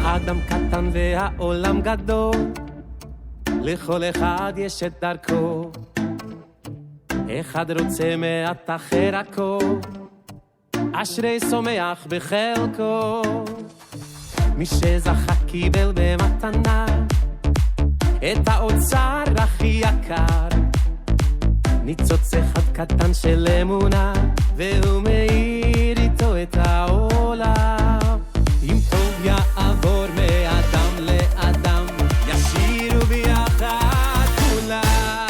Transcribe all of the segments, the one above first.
האדם קטן והעולם גדול, לכל אחד יש את דרכו, אחד רוצה מעט אחר הכל, אשרי שמח בחלקו. מי שזכה קיבל במתנה את האוצר הכי יקר, ניצוץ אחד קטן של אמונה, והוא מאיר איתו את העולם. אם טוב יעבור מאדם לאדם, ישירו ביחד כולם.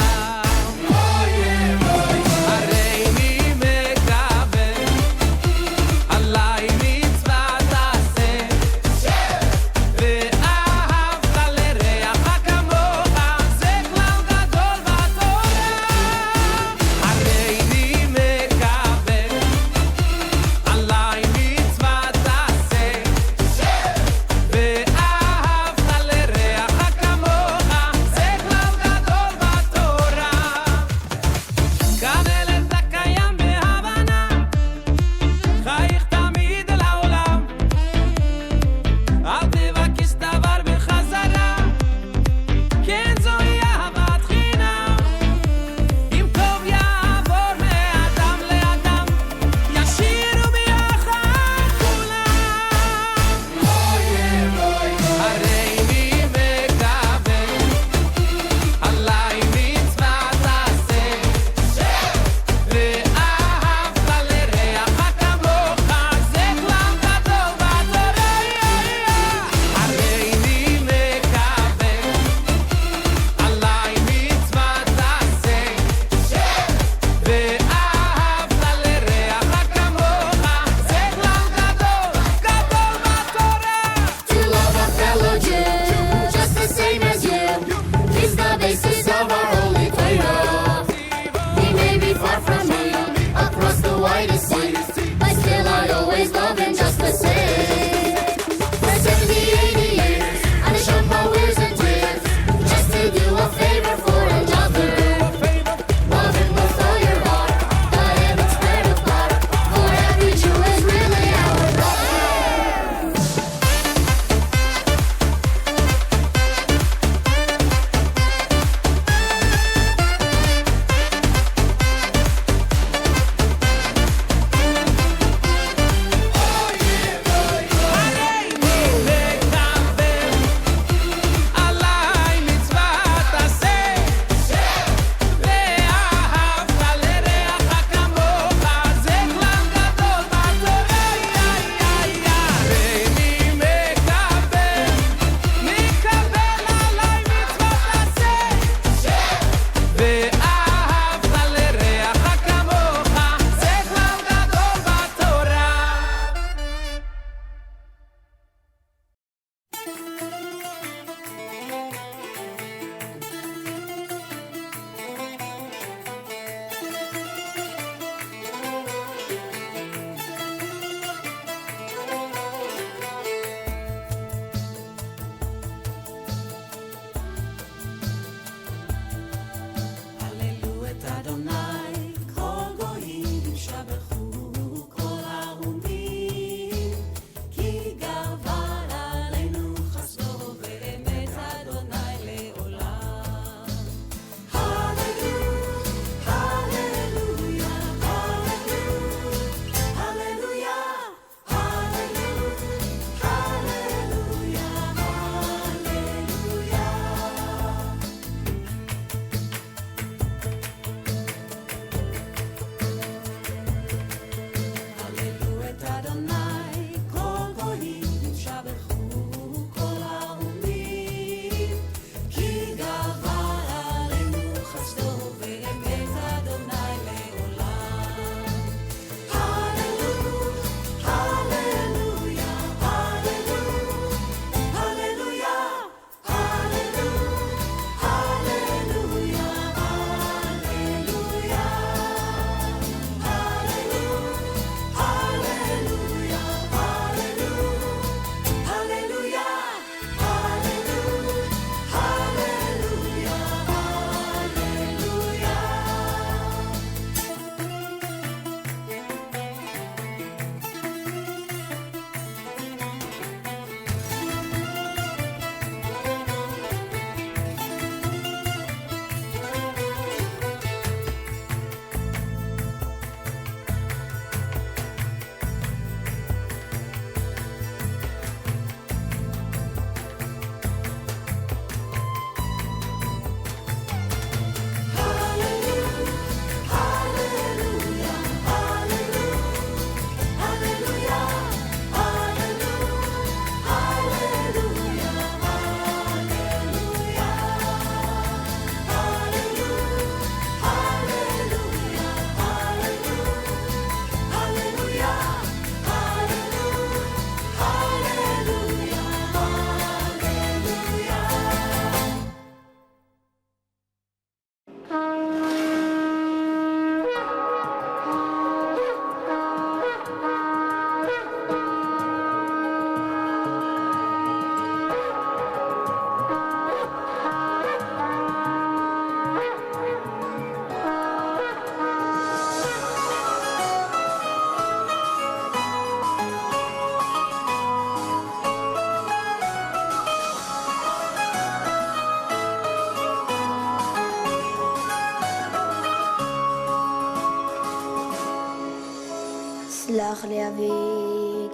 סלח לי אבי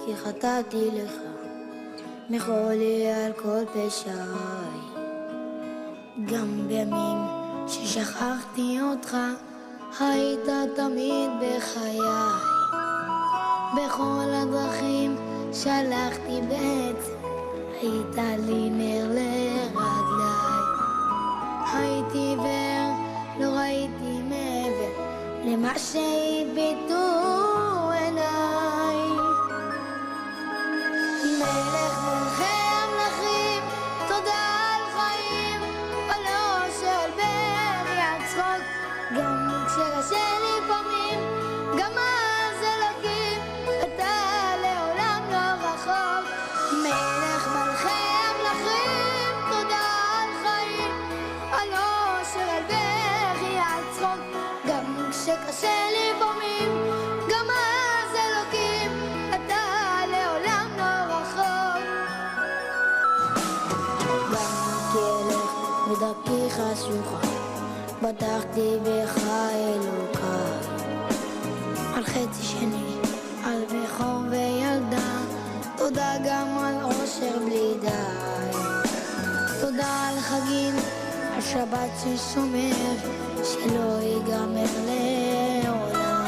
כי חטאתי לך, מחול לי על כל פשעי, גם בימים ששכחתי אותך היית תמיד בחיי, בכל הדרכים שלחתי בעצם היית לי נר לרגליי, הייתי עיוור, לא ראיתי מעבר למה שהביטו עיניי. מלך מלכי המלכים, תודה על חיים, עולו של בריאת צחוק, גם כשקשה לי פעמים, גם אז אלוקים, אתה לעולם לא רחוק. מלך מלכי המלכים, תודה על חיים, עולו של בריאת צחוק, גם כשקשה לי פעמים, גם אז אלוקים, אתה לעולם לא רחוק. גם כלך בדרכי חשוכה, בטחתי בך אלוקיי, על חצי שני, על בכור וילדה, תודה גם על עושר בלי די, תודה על חגים, על שבת ששומר, שלא ייגמר לעולם,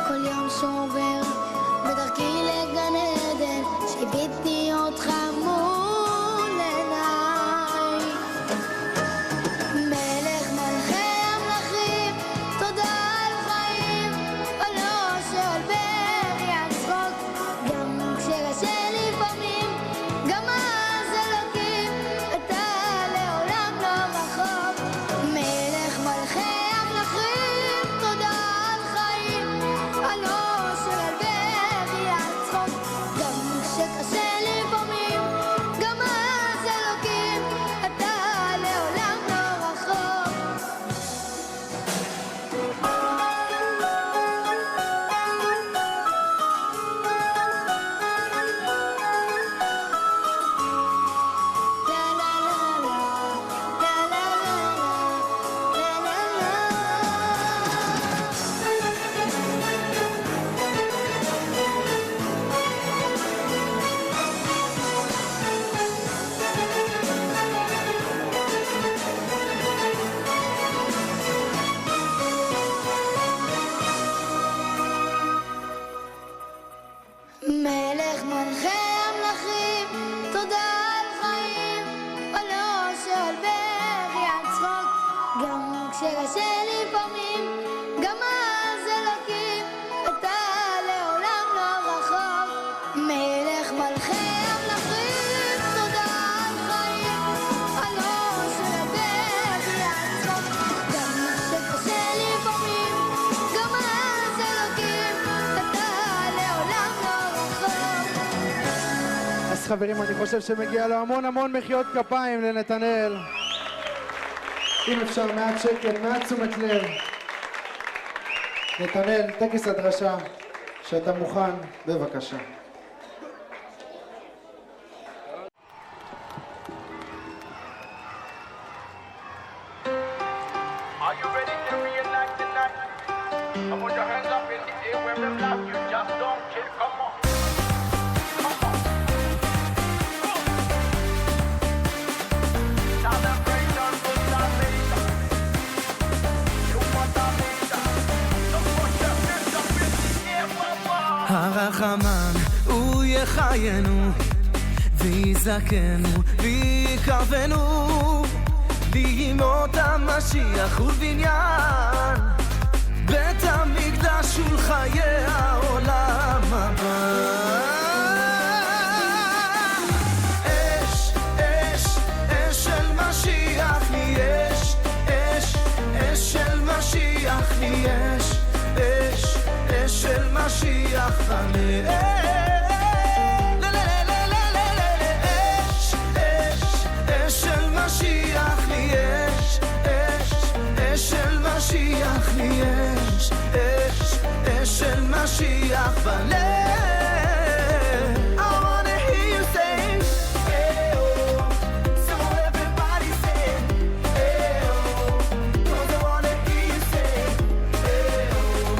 כל יום שעובר בדרכי לגן עדן, שהביטי אותך מול עיניי. מלך מלכי המלכים, תודה על חיים, עולו של בריאת צחוק, גם כשקשה לי פעמים, גם אז אלוקים, אתה לעולם לא רחוק. מלך מלכי המלכים, תודה על חיים, עולו של בריאת צחוק, גם כשקשה לי פעמים, גם אז אלוקים, אתה לעולם לא רחוק. מלך מלכי המלכים, תודה על חיים, עולו של בריאת צחוק, גם כשקשה לי פעמים, גם אז אלוקים, אתה לעולם לא רחוק. מלך מלכי המלכים, תודה על חיים, עולו של בריאת צחוק, גם כשקשה לי פעמים, גם אז אלוקים, אתה לעולם לא רחוק. אז חברים, אני חושב שמגיע לו המון מחיאות כפיים לנתנאל. אם אפשר מעט שקט, מעט תשומת לב. נתנאל, טקס הדרשה, שאתה מוכן, בבקשה. Are you ready to reenact tonight? I want your hands up in the air where them laugh. You just don't care. Come on. Come on. Celebration to salvation. You want a leader. So put your hands up in the air, mama. הרחמן הוא יחיינו ויזכנו ויקרבנו בימות המשיח ובניין בית המקדש ולחיי העולם הבא. אש, אש, אש של משיח לי אש, אש, אש של משיח לי אש, אש, אש של משיח עלה. משיח לי אש, אש, אש של משיח לי אש, אש, אש של משיח בלב. I wanna hear you say, hey oh, so everybody say, hey oh, 'cause I wanna hear you say, hey oh,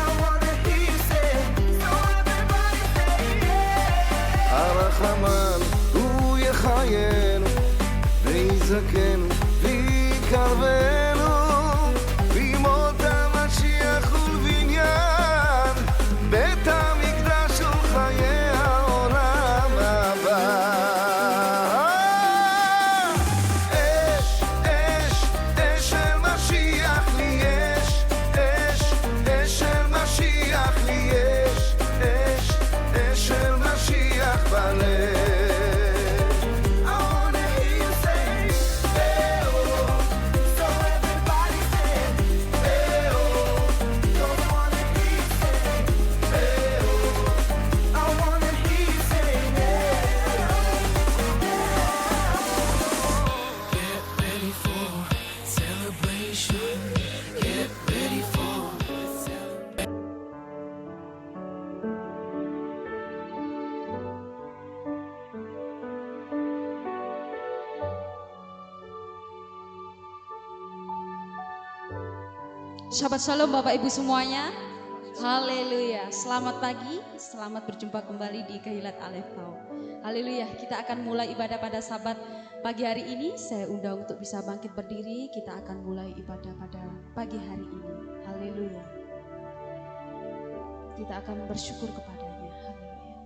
I wanna hear you say, Shabbat Shalom Bapak Ibu semuanya. Haleluya. Selamat pagi, selamat berjumpa kembali di Kehilat Aleph Tau. Haleluya. Kita akan mulai ibadah pada Sabat pagi hari ini. Saya undang untuk bisa bangkit berdiri. Kita akan mulai ibadah pada pagi hari ini. Haleluya. Kita akan bersyukur kepadanya. Haleluya.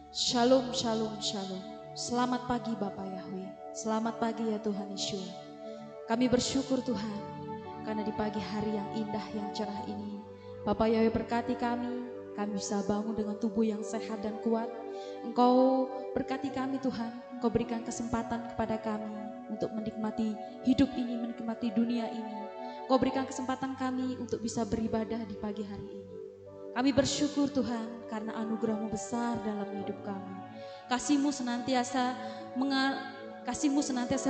Shalom, shalom, shalom. Selamat pagi Bapak Yahweh. Selamat pagi ya Tuhan Yesus. Kami bersyukur Tuhan. Karena di pagi hari yang indah, yang cerah ini, Bapak Yahweh berkati kami bisa bangun dengan tubuh yang sehat dan kuat. Engkau berkati kami Tuhan, Engkau berikan kesempatan kepada kami untuk menikmati hidup ini, menikmati dunia ini. Engkau berikan kesempatan kami untuk bisa beribadah di pagi hari ini. Kami bersyukur Tuhan karena anugerah-Mu besar dalam hidup kami. Kasih-Mu senantiasa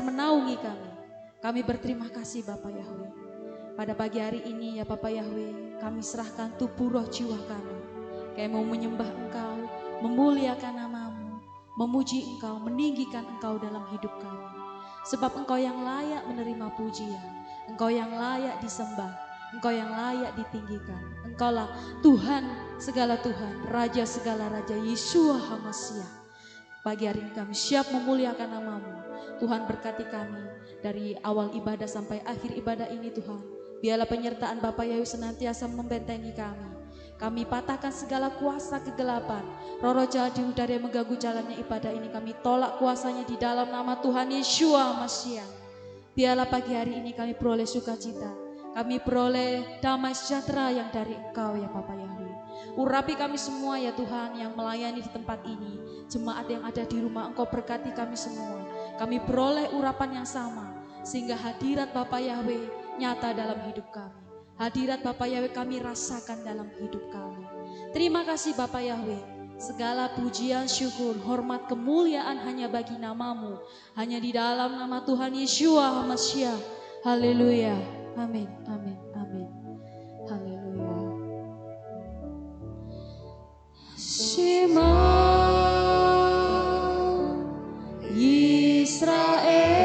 menaungi kami. Kami berterima kasih Bapak Yahweh. Pada pagi hari ini ya Bapak Yahweh, kami serahkan tubuh roh jiwa kami. Kami mau menyembah Engkau, memuliakan nama-Mu, memuji Engkau, meninggikan Engkau dalam hidup kami. Sebab Engkau yang layak menerima pujian, Engkau yang layak disembah, Engkau yang layak ditinggikan. Engkaulah Tuhan segala Tuhan, Raja segala Raja, Yeshua HaMashiach. Pagi hari ini kami siap memuliakan nama-Mu. Tuhan berkati kami dari awal ibadah sampai akhir ibadah ini Tuhan. Biarlah penyertaan Bapak Yahweh senantiasa membentengi kami. Kami patahkan segala kuasa kegelapan. Roh-roh jahat di udara yang mengganggu jalannya ibadah ini. Kami tolak kuasanya di dalam nama Tuhan Yeshua HaMashiach. Biarlah pagi hari ini kami peroleh sukacita. Kami peroleh damai sejahtera yang dari Engkau ya Bapak Yahweh. Urapi kami semua ya Tuhan yang melayani di tempat ini. Jemaat yang ada di rumah Engkau berkati kami semua. Kami peroleh urapan yang sama. Sehingga hadirat Bapak Yahweh nyata dalam hidup kami. Hadirat Bapak Yahweh kami rasakan dalam hidup kami. Terima kasih Bapak Yahweh. Segala pujian, syukur, hormat, kemuliaan hanya bagi nama-Mu. Hanya di dalam nama Tuhan Yeshua HaMashiach. Haleluya. Amin, amin, amin. Haleluya. Shema Yisrael.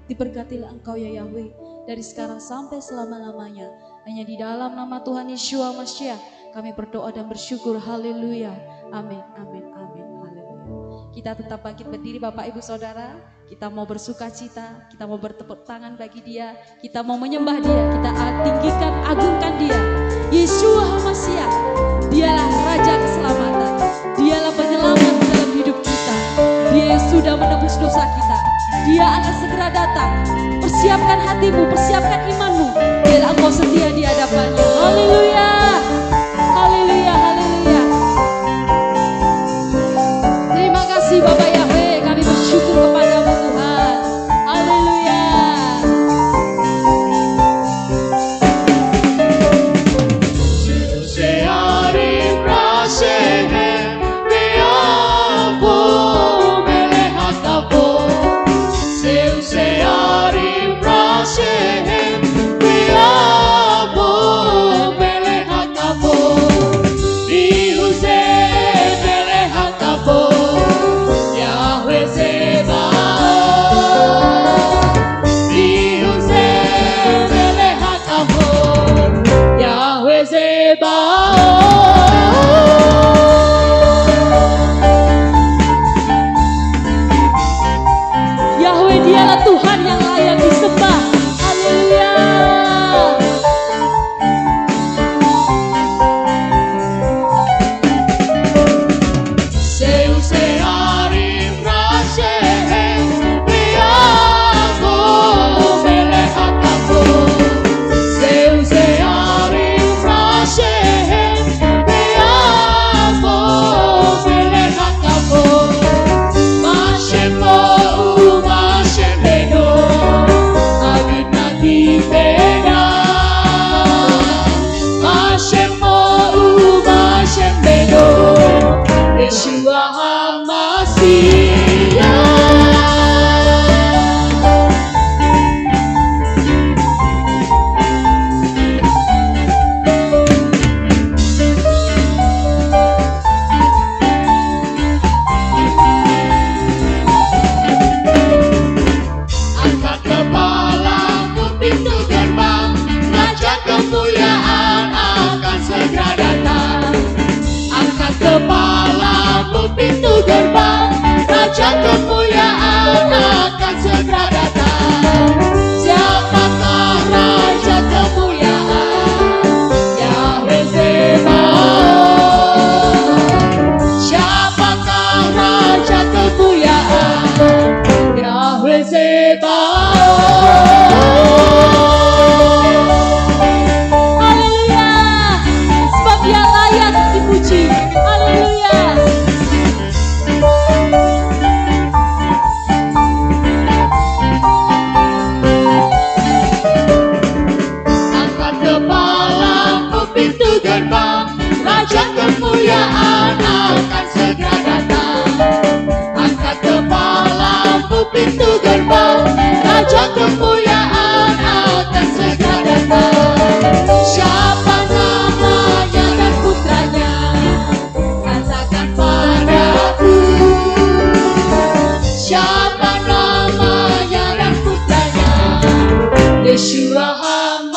Diberkatilah Engkau ya Yahweh dari sekarang sampai selama-lamanya. Hanya di dalam nama Tuhan Yeshua HaMashiach kami berdoa dan bersyukur. Haleluya. Amin, amin, amin. Haleluya. Kita tetap bangkit berdiri Bapak Ibu Saudara. Kita mau bersuka cita, kita mau bertepuk tangan bagi Dia, kita mau menyembah Dia, kita tinggikan, agungkan Dia. Yeshua HaMashiach, Dialah Raja keselamatan, Dialah penyelamat dalam hidup kita. Dia yang sudah menebus dosa kita. Dia akan segera datang. Persiapkan hatimu, persiapkan imanmu. Biarlah engkau setia di hadapannya. Haleluya, haleluya, haleluya. Terima kasih Bapak Yahweh, kami bersyukur kepadamu Tuhan. Haleluya. Shehem, we are Raja kemuliaan akan segera datang. Siapakah Raja kemuliaan? Yahweh Zebaoth. Siapakah Raja kemuliaan? Yahweh Zebaoth. Haleluya, sebab Dia layak dipuji. Haleluya. Angkat kepalamu pintu gerbang, Raja kemuliaan akan segera datang. Angkat kepalamu pintu gerbang, Raja kemuliaan akan segera datang. Siapa namanya dan putranya? Katakan padaku. Siapa namanya dan putranya? Yeshua HaMashiach.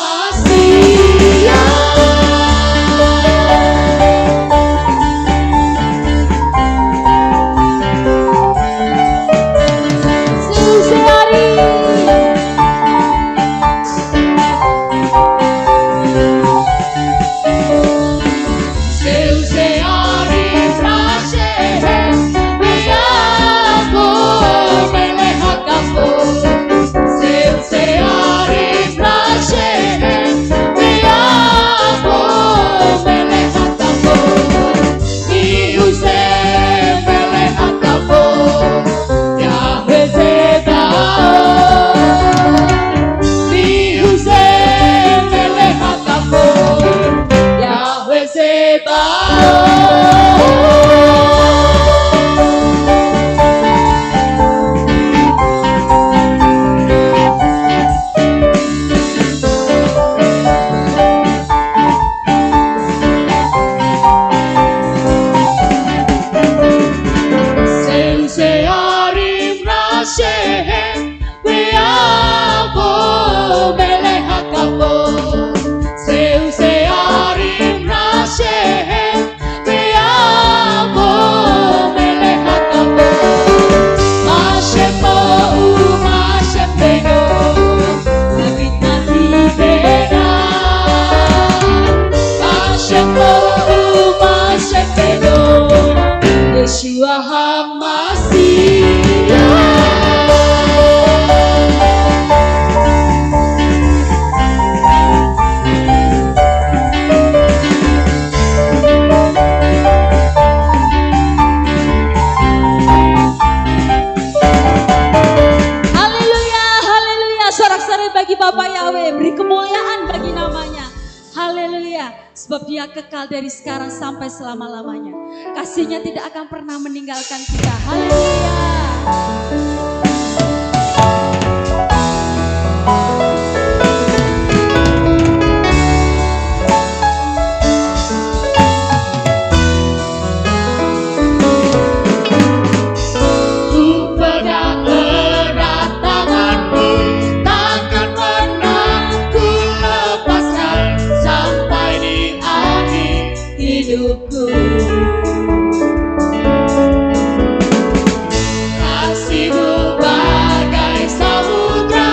Yeshua bagi Bapa Yahweh, beri kemuliaan bagi namanya. Haleluya, sebab Dia kekal dari sekarang sampai selama-lamanya. Kasih-Nya tidak akan pernah meninggalkan kita. Haleluya. Hidupku, kasih-Mu bagai samudra,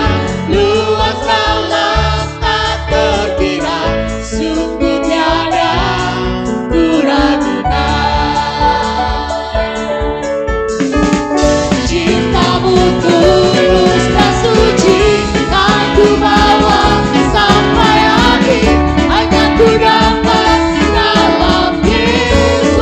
luas dalam tak terkira, sungguh tiada keraguan. Cinta-Mu tulus dan suci, kan ku bawa sampai akhir, hanya ku dapat dalam Yesus.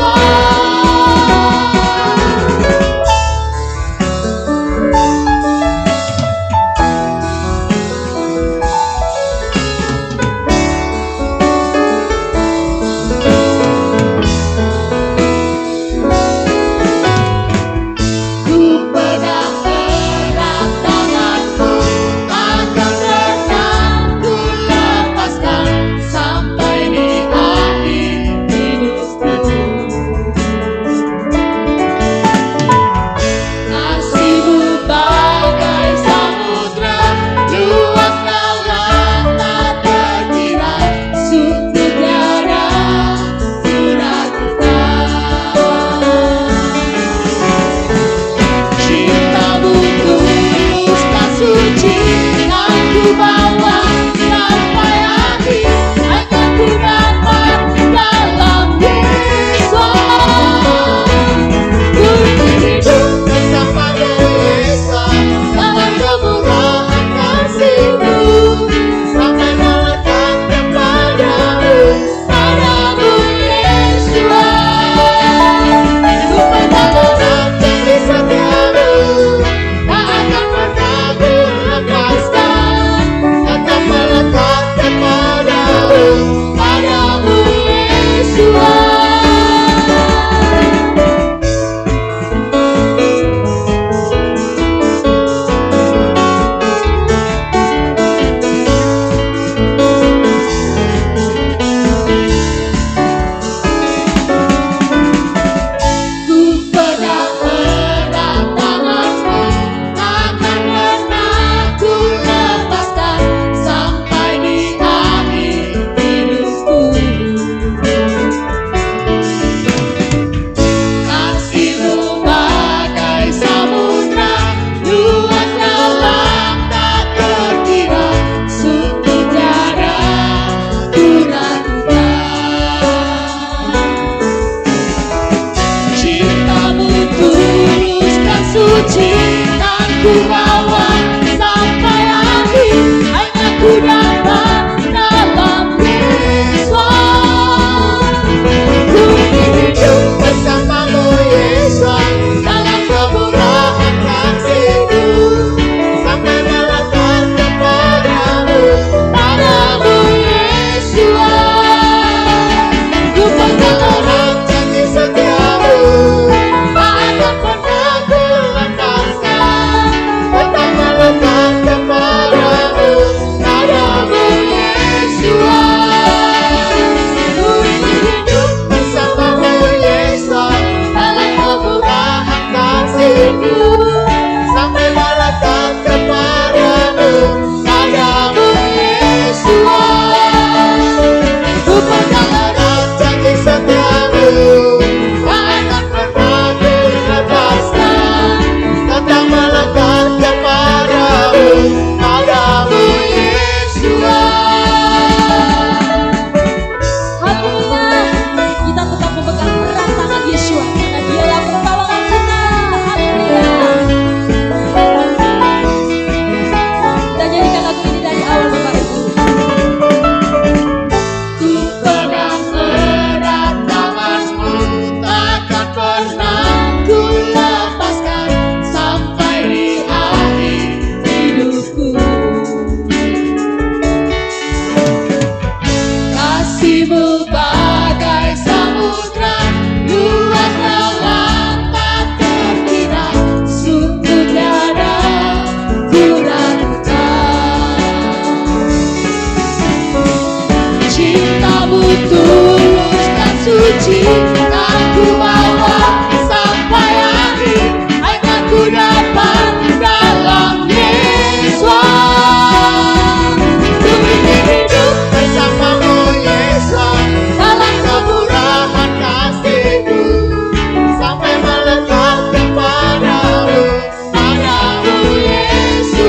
ku bawa sampai akhir, hanya ku dapat dalam Yesus. Ku ingin hidup bersamamu Yesus, dalam kemurahan kasih-Mu, sampai melekat kepadamu, padamu Yesus. Ku pegang erat janji setia-Mu, tak akan pernah ku lepaskan, tetap melekat kepadamu, padamu Yesus. Ku ingin hidup bersamamu Yesus, dalam kemurahan kasih-Mu, sampai melekat kepadamu, padamu Yesus. Ku pegang erat janji setia-Mu, tak akan pernah ku lepaskan, tetap melekat kepadamu, padamu Yesus. Haleluya. Kita tetap memegang erat tangan Yeshua karena Dia yang pertolongan kita. Haleluya. Kita nyanyikan lagu ini dari awal Bapak Ibu. Ku pegang erat tangan-Mu, takkan pernah ku lepaskan, sampai di akhir hidupku. Kasih-Mu bagai samudra, luas dalam tak terkira, sungguh tiada ku ragukan. Cinta-Mu tulus dan suci, kan ku bawa sampai akhir, hanya ku dapat dalam Yesus. Ku ingin hidup bersamamu Yesus, dalam kemurahan kasih-Mu, sampai melekat kepadamu, padamu Yesus.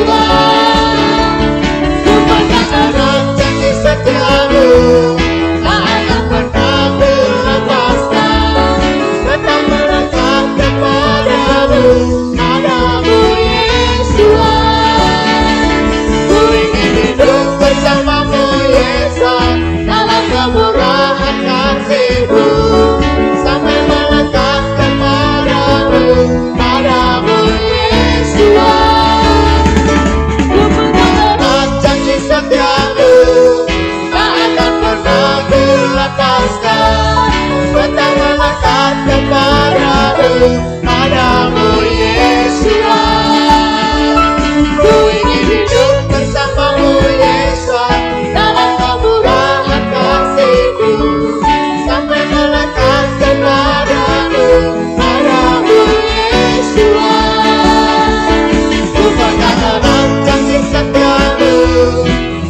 Ku pegang erat janji setia-Mu, tak akan pernah ku lepaskan, tetap melekat kepadamu, padamu Yesus. Ku ingin hidup bersamamu Yesus, dalam kemurahan kasih-Mu, sampai melekat kepadamu, padamu Yesus. Ku pegang erat janji setia-Mu, tak akan pernah ku lepaskan, tetap melekat kepadamu, padamu Yesus. Ku ingin hidup bersamamu Yesus, dalam kemurahan kasih-Mu, sampai melekat kepadamu, padamu Yesus. Ku pegang erat janji setia-Mu,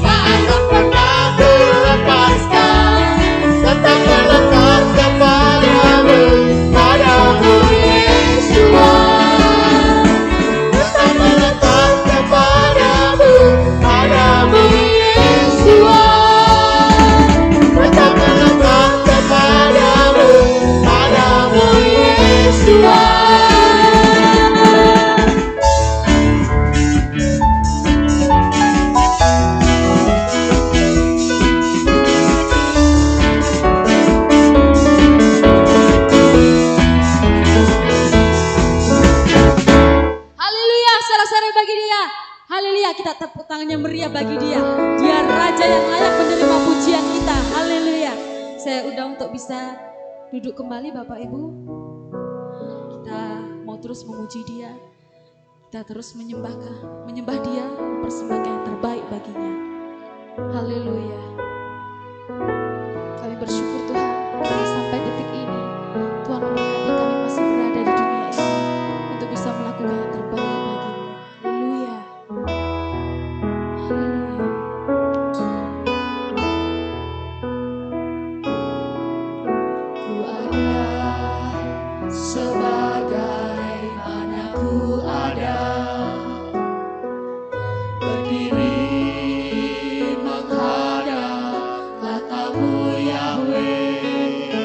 tak akan pernah ku lepaskan, tetap melekat kepadamu, padamu Yesus. Tetap melekat kepadamu, padamu Yesus. Tetap melekat kepadamu, padamu Yesus. Haleluya, sorak-sorai bagi Dia. Haleluya, kita tepuk tangannya meriah bagi Dia. Dia Raja yang layak menerima pujian kita. Haleluya. Saya undang untuk bisa duduk kembali Bapak Ibu. Kita mau terus memuji Dia. Kita terus menyembah Dia, mempersembahkan yang terbaik baginya. Haleluya. Kami bersyukur Tuhan, karena sampai detik ini Tuhan memberkati kami masih berada di dunia ini untuk bisa melakukan yang terbaik bagimu. Haleluya. Haleluya. Ku ada sebagaimana ku ada, berdiri menghadap katamu Yahweh.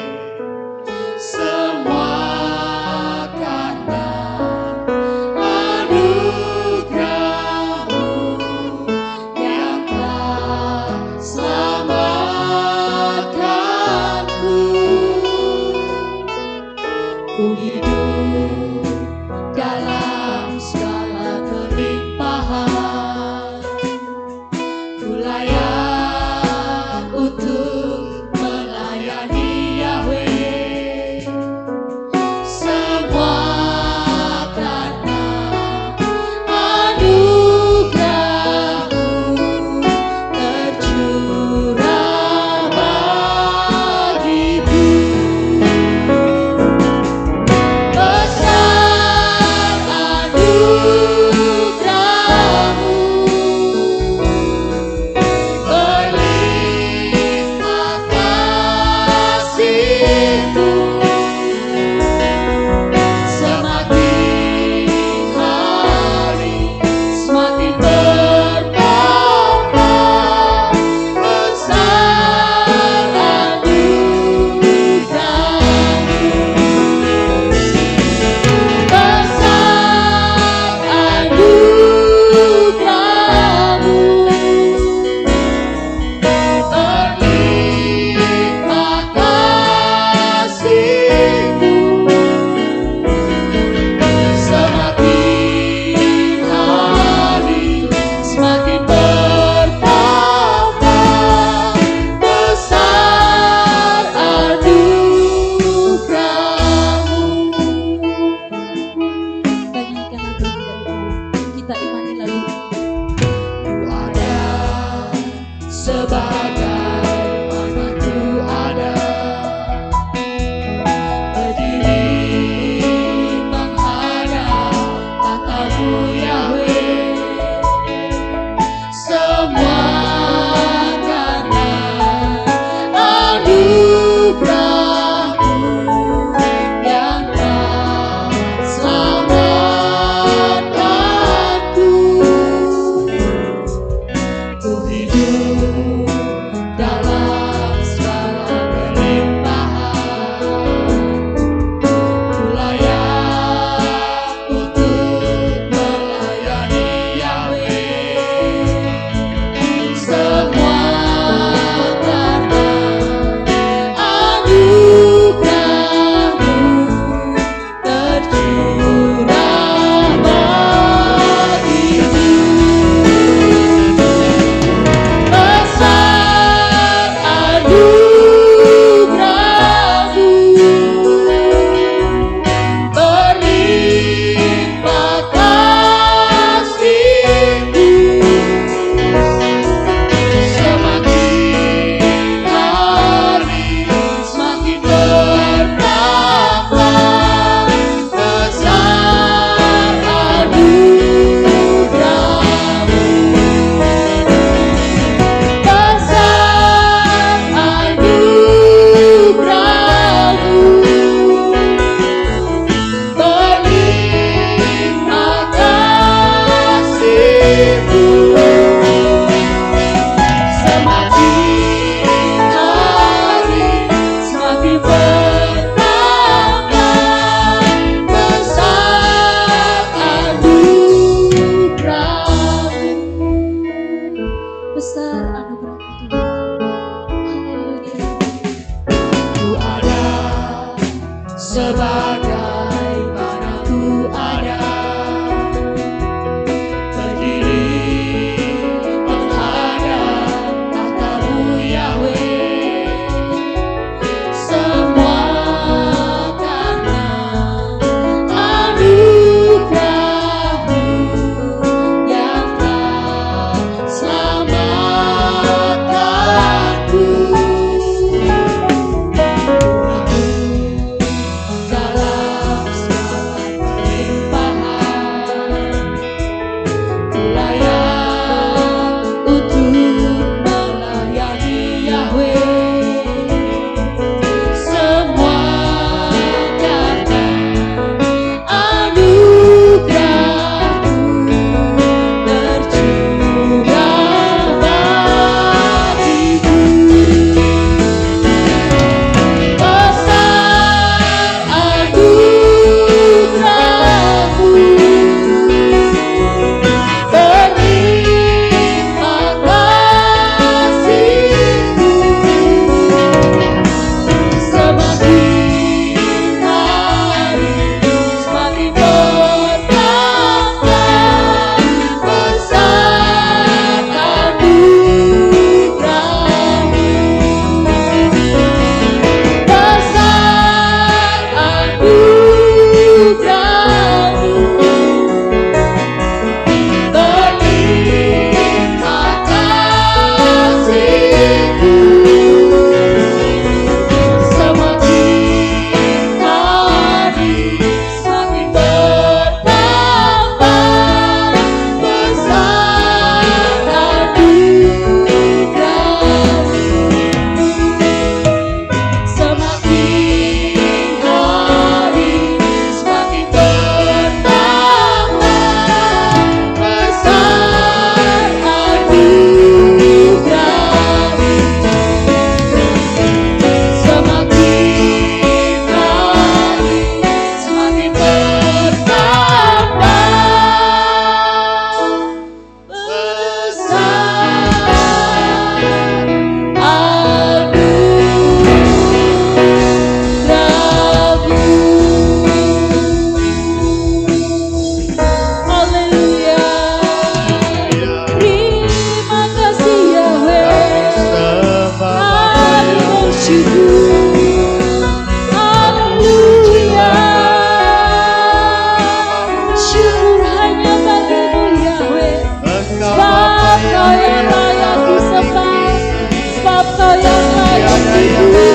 Ku hidup dalam segala kelimpahan, ku layak untuk melayani Yahweh. Semua karena anugerah-Mu tercurah bagiku.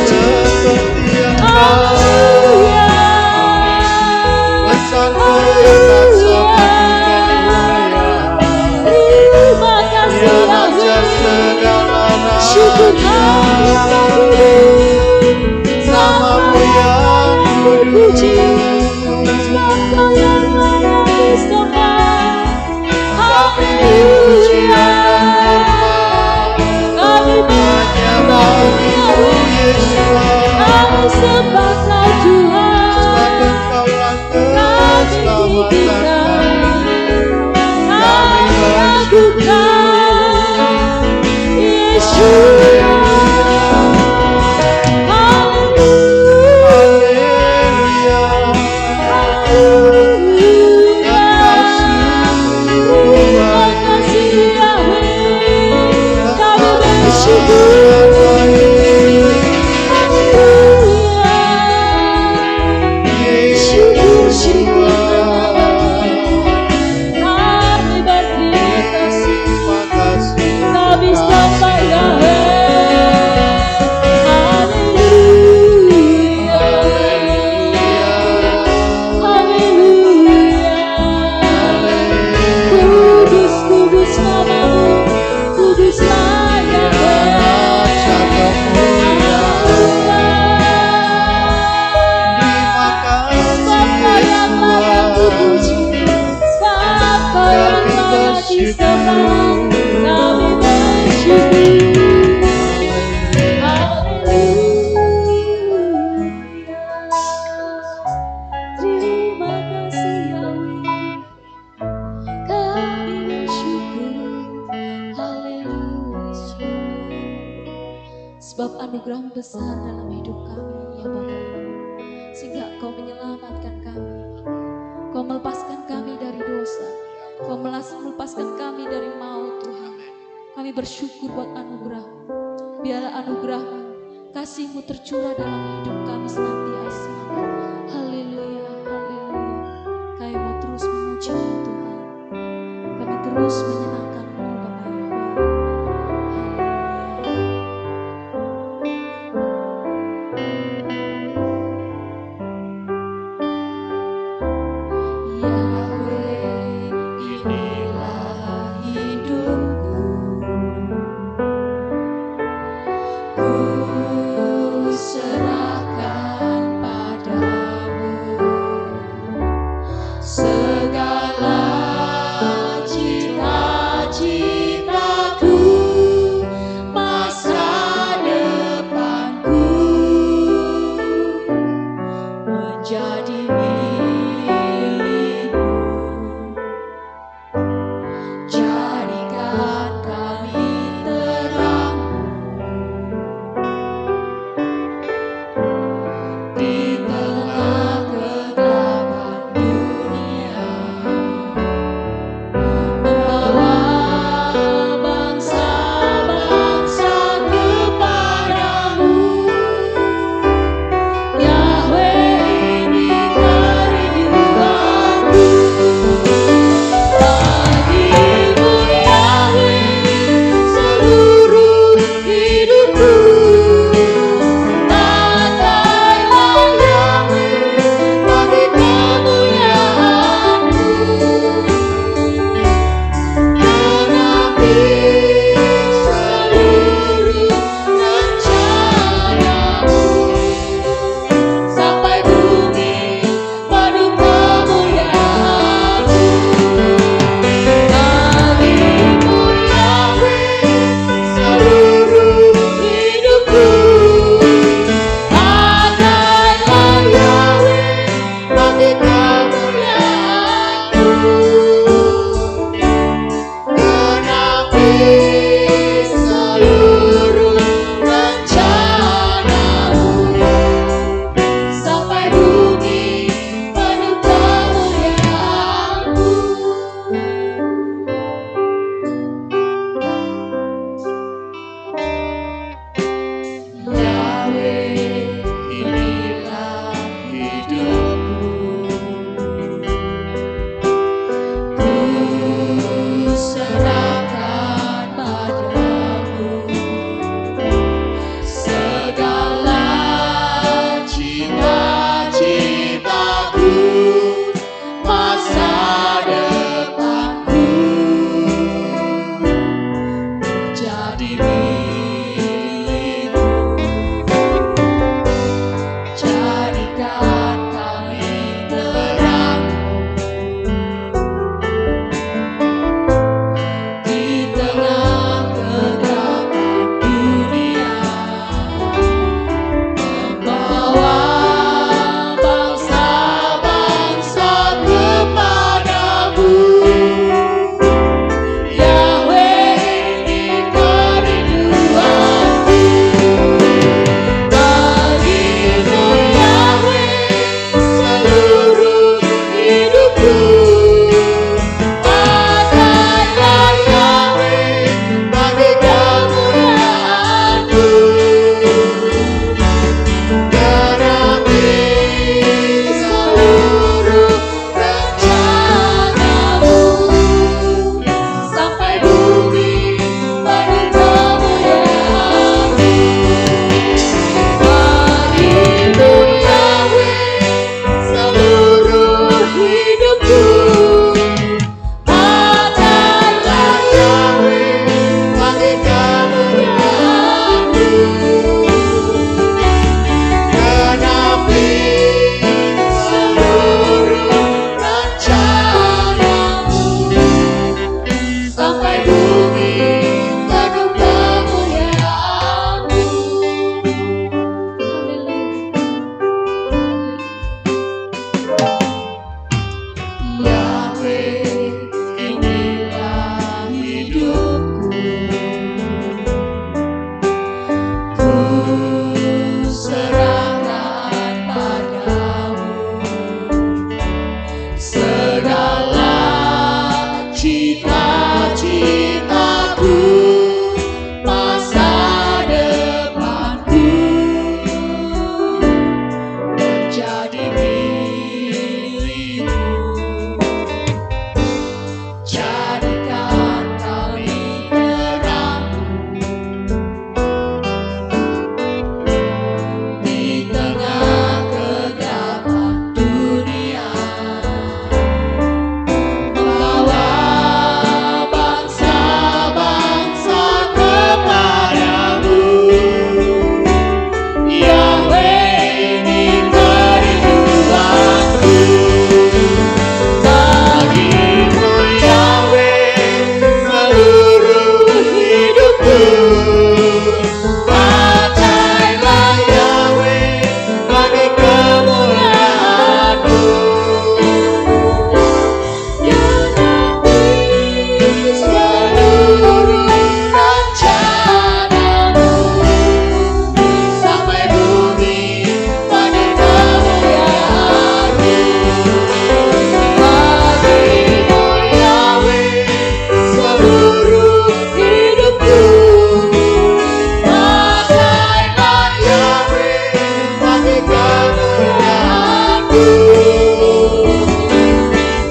puji. Haleluya. Terima kasih Yahweh. Syukur kami bagimu. Sama yang dipuji. Sebab Kau yang layak disembah. Haleluya. Kami menyembah Yesus. Kami sembah Kau Tuhan. Kami tinggikan. Kami agukan Yesus. Sebab anugerah besar dalam hidup kami ya Bapa, sehingga Kau menyelamatkan kami, Kau melepaskan kami dari dosa, Kau melepaskan kami dari maut Tuhan. Kami bersyukur buat anugerah-Mu. Biarlah anugerah-Mu, kasih-Mu tercurah dalam hidup kami senantiasa. Haleluya, haleluya. Kami mau terus memuji-Mu Tuhan. Kami terus menyenangkan-Mu Bapa Yahweh. Serahkan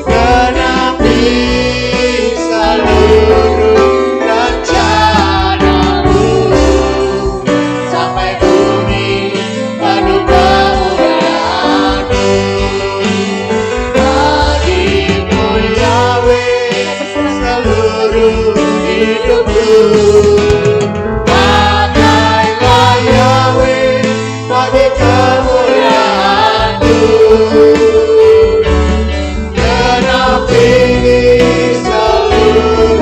genapi seluruh rencanamu, sampai bumi penuh kemuliaan-Mu. Bagimu Yahweh seluruh hidupku. Pakailah Yahweh bagi kemuliaan-Mu. Genapi seluruh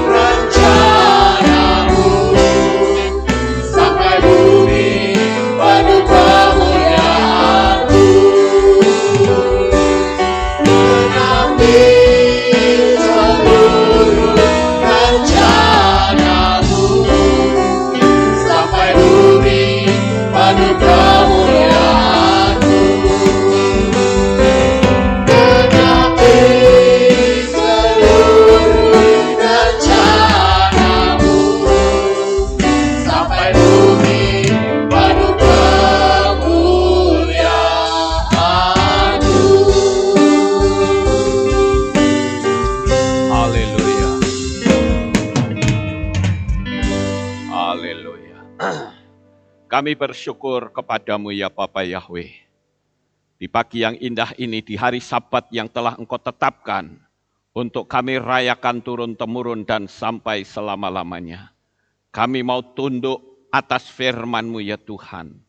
rencanamu, sampai bumi penuh kemuliaan-Mu. Genapi seluruh rencanamu, sampai bumi penuh kemuliaan-Mu. Genapi seluruh rencanamu, sampai bumi penuh kemuliaan-Mu. Haleluya. Haleluya. Kami bersyukur kepadamu ya Bapa Yahweh. Di pagi yang indah ini, di hari Sabat yang telah Engkau tetapkan untuk kami rayakan turun-temurun dan sampai selama-lamanya. Kami mau tunduk atas firman-Mu ya Tuhan.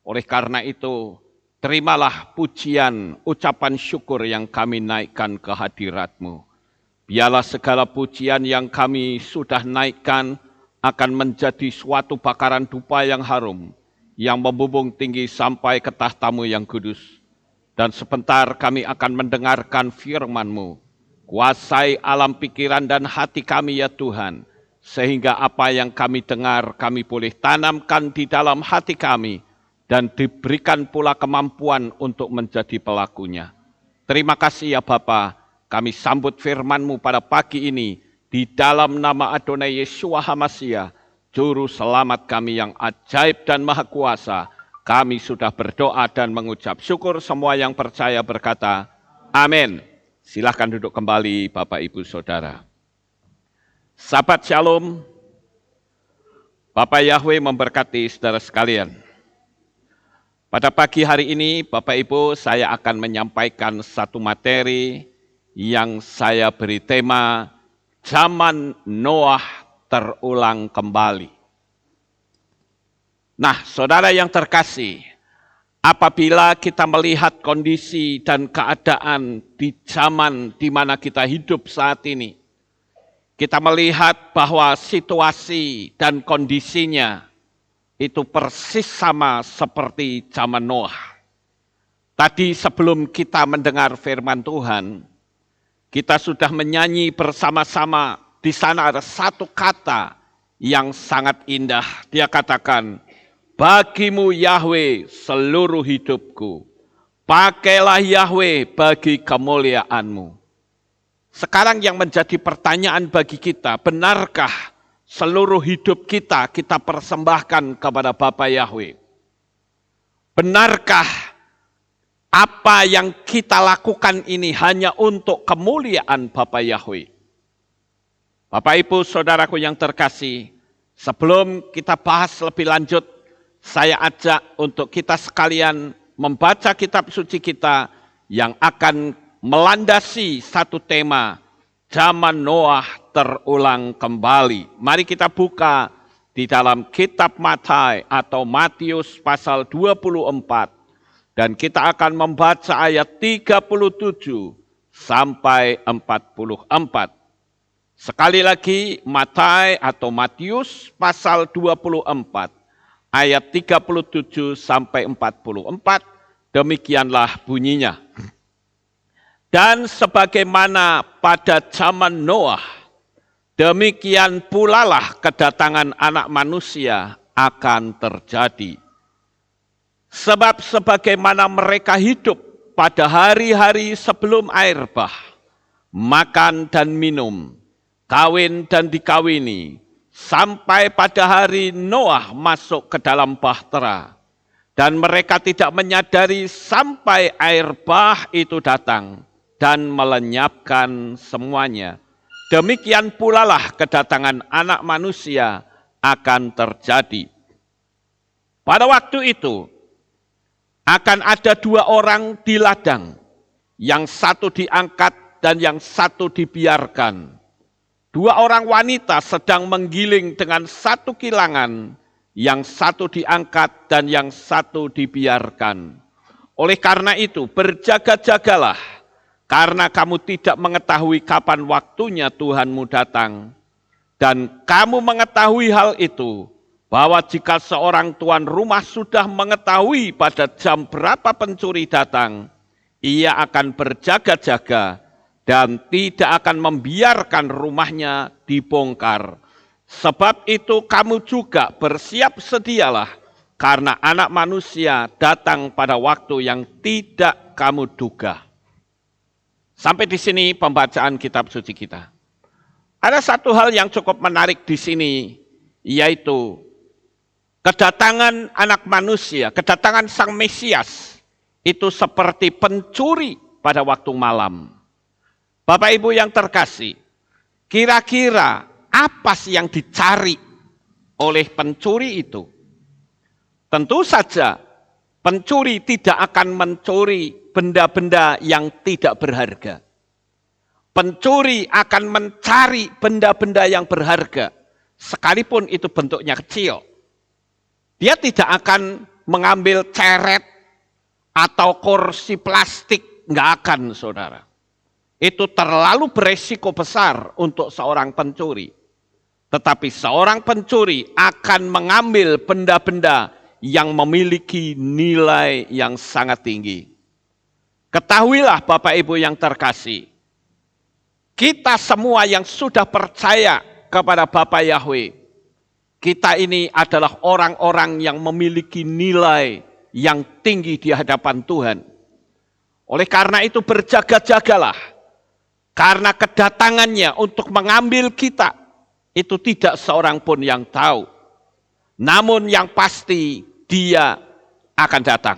Oleh karena itu, terimalah pujian, ucapan syukur yang kami naikkan ke hadirat-Mu. Biarlah segala pujian yang kami sudah naikkan akan menjadi suatu bakaran dupa yang harum, yang membumbung tinggi sampai ke tahta-Mu yang kudus. Dan sebentar kami akan mendengarkan firman-Mu. Kuasai alam pikiran dan hati kami ya Tuhan, sehingga apa yang kami dengar kami boleh tanamkan di dalam hati kami, dan diberikan pula kemampuan untuk menjadi pelakunya. Terima kasih ya Bapa, kami sambut firman-Mu pada pagi ini, di dalam nama Adonai Yeshua HaMashiach, Juru Selamat kami yang ajaib dan maha kuasa. Kami sudah berdoa dan mengucap syukur, semua yang percaya berkata, amin. Silahkan duduk kembali Bapak Ibu Saudara. Sahabat Shalom, Bapak Yahweh memberkati saudara sekalian. Pada pagi hari ini Bapak Ibu, saya akan menyampaikan satu materi yang saya beri tema Zaman Noah terulang kembali. Nah, saudara yang terkasih, apabila kita melihat kondisi dan keadaan di zaman di mana kita hidup saat ini, kita melihat bahwa situasi dan kondisinya itu persis sama seperti zaman Noah. Tadi sebelum kita mendengar firman Tuhan, kita sudah menyanyi bersama-sama. Di sana ada satu kata yang sangat indah. Dia katakan, bagimu Yahweh seluruh hidupku. Pakailah Yahweh bagi kemuliaan-Mu. Sekarang yang menjadi pertanyaan bagi kita, benarkah seluruh hidup kita persembahkan kepada Bapa Yahweh? Benarkah apa yang kita lakukan ini hanya untuk kemuliaan Bapa Yahweh? Bapak Ibu Saudaraku yang terkasih, sebelum kita bahas lebih lanjut, saya ajak untuk kita sekalian membaca kitab suci kita yang akan melandasi satu tema, zaman Noah terulang kembali. Mari kita buka di dalam kitab Matius atau Matius pasal 24. Dan kita akan membaca ayat 37 sampai 44. Sekali lagi, Matius atau Matius pasal 24, ayat 37 sampai 44, demikianlah bunyinya. Dan sebagaimana pada zaman Noah, demikian pulalah kedatangan anak manusia akan terjadi. Sebab sebagaimana mereka hidup pada hari-hari sebelum air bah, makan dan minum, kawin dan dikawini, sampai pada hari Noah masuk ke dalam bahtera. Dan mereka tidak menyadari sampai air bah itu datang dan melenyapkan semuanya. Demikian pula lah kedatangan Anak Manusia akan terjadi. Pada waktu itu akan ada 2 orang di ladang, yang satu diangkat dan yang satu dibiarkan. 2 orang wanita sedang menggiling dengan satu kilangan, yang satu diangkat dan yang satu dibiarkan. Oleh karena itu, berjaga-jagalah, karena kamu tidak mengetahui kapan waktunya Tuhanmu datang. Dan kamu mengetahui hal itu, bahwa jika seorang tuan rumah sudah mengetahui pada jam berapa pencuri datang, ia akan berjaga-jaga dan tidak akan membiarkan rumahnya dibongkar. Sebab itu kamu juga bersiap sedialah, karena Anak Manusia datang pada waktu yang tidak kamu duga. Sampai di sini pembacaan kitab suci kita. Ada satu hal yang cukup menarik di sini, yaitu kedatangan Anak Manusia, kedatangan Sang Mesias, itu seperti pencuri pada waktu malam. Bapak Ibu yang terkasih, kira-kira apa sih yang dicari oleh pencuri itu? Tentu saja pencuri tidak akan mencuri benda-benda yang tidak berharga. Pencuri akan mencari benda-benda yang berharga, sekalipun itu bentuknya kecil. Dia tidak akan mengambil ceret atau kursi plastik, nggak akan, saudara. Itu terlalu beresiko besar untuk seorang pencuri. Tetapi seorang pencuri akan mengambil benda-benda yang memiliki nilai yang sangat tinggi. Ketahuilah Bapak Ibu yang terkasih, kita semua yang sudah percaya kepada Bapa Yahweh, kita ini adalah orang-orang yang memiliki nilai yang tinggi di hadapan Tuhan. Oleh karena itu berjaga-jagalah, karena kedatangannya untuk mengambil kita, itu tidak seorang pun yang tahu. Namun yang pasti dia akan datang.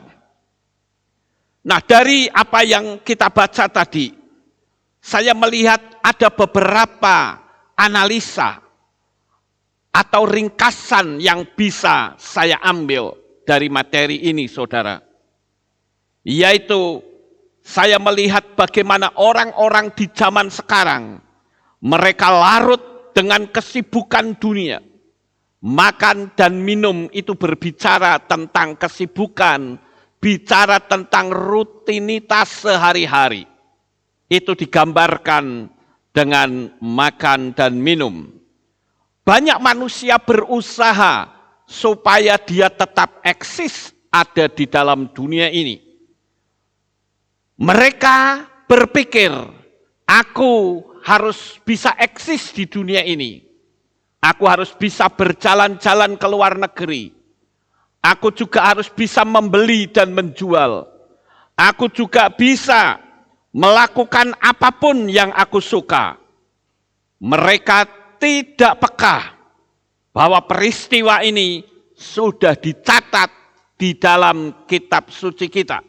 Nah, dari apa yang kita baca tadi, saya melihat ada beberapa analisa atau ringkasan yang bisa saya ambil dari materi ini, saudara. Yaitu saya melihat bagaimana orang-orang di zaman sekarang, mereka larut dengan kesibukan dunia. Makan dan minum itu berbicara tentang kesibukan, bicara tentang rutinitas sehari-hari. Itu digambarkan dengan makan dan minum. Banyak manusia berusaha supaya dia tetap eksis ada di dalam dunia ini. Mereka berpikir, aku harus bisa eksis di dunia ini. Aku harus bisa berjalan-jalan ke luar negeri. Aku juga harus bisa membeli dan menjual. Aku juga bisa melakukan apapun yang aku suka. Mereka tidak peka bahwa peristiwa ini sudah dicatat di dalam kitab suci kita.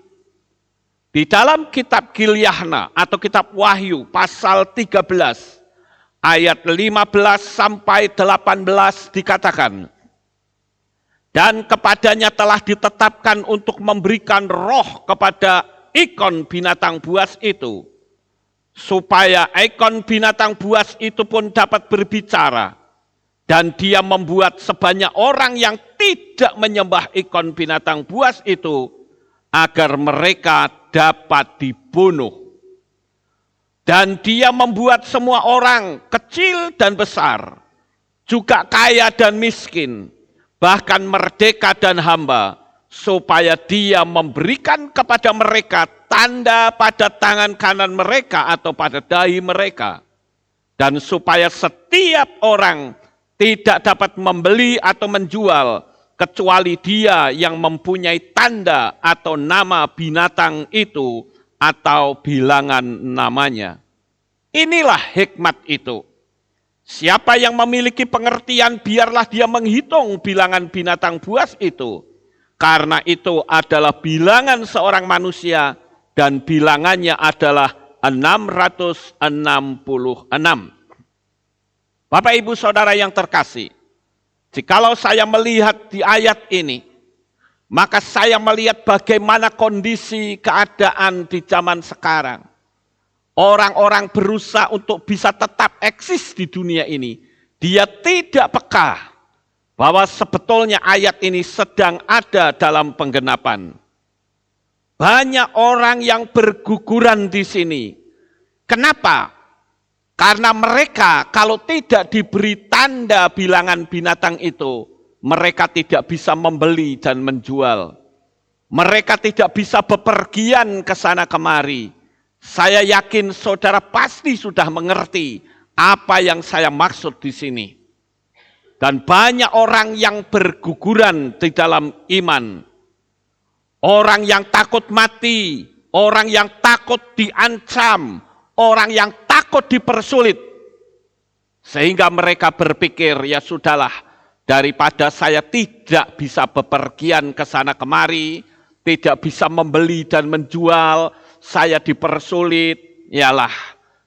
Di dalam kitab Gilyahna atau kitab Wahyu pasal 13 ayat 15 sampai 18 dikatakan, dan kepadanya telah ditetapkan untuk memberikan roh kepada ikon binatang buas itu, supaya ikon binatang buas itu pun dapat berbicara, dan dia membuat sebanyak orang yang tidak menyembah ikon binatang buas itu, agar mereka dapat dibunuh. Dan dia membuat semua orang, kecil dan besar, juga kaya dan miskin, bahkan merdeka dan hamba, supaya dia memberikan kepada mereka tanda pada tangan kanan mereka atau pada dahi mereka. Dan supaya setiap orang tidak dapat membeli atau menjual, kecuali dia yang mempunyai tanda atau nama binatang itu, atau bilangan namanya. Inilah hikmat itu. Siapa yang memiliki pengertian, biarlah dia menghitung bilangan binatang buas itu, karena itu adalah bilangan seorang manusia dan bilangannya adalah 666. Bapak Ibu Saudara yang terkasih, jikalau saya melihat di ayat ini, maka saya melihat bagaimana kondisi keadaan di zaman sekarang. Orang-orang berusaha untuk bisa tetap eksis di dunia ini. Dia tidak peka bahwa sebetulnya ayat ini sedang ada dalam penggenapan. Banyak orang yang berguguran di sini. Kenapa? Karena mereka kalau tidak diberi tanda bilangan binatang itu, mereka tidak bisa membeli dan menjual. Mereka tidak bisa bepergian ke sana kemari. Saya yakin saudara pasti sudah mengerti apa yang saya maksud di sini. Dan banyak orang yang berguguran di dalam iman. Orang yang takut mati, orang yang takut diancam, orang yang takut dipersulit. Sehingga mereka berpikir, ya sudahlah, daripada saya tidak bisa bepergian ke sana kemari, tidak bisa membeli dan menjual, saya dipersulit, yalah,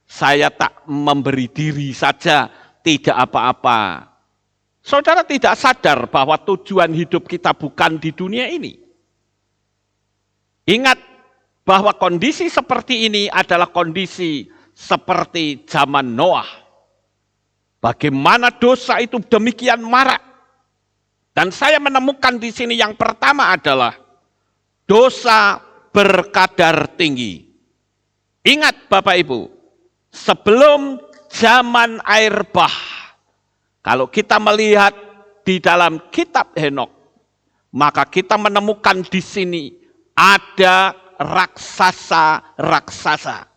saya tak memberi diri saja, tidak apa-apa. Saudara tidak sadar bahwa tujuan hidup kita bukan di dunia ini. Ingat bahwa kondisi seperti ini adalah kondisi seperti zaman Noah. Bagaimana dosa itu demikian marak. Dan saya menemukan di sini yang pertama adalah dosa berkadar tinggi. Ingat Bapak Ibu, sebelum zaman air bah, kalau kita melihat di dalam kitab Henokh, maka kita menemukan di sini ada raksasa-raksasa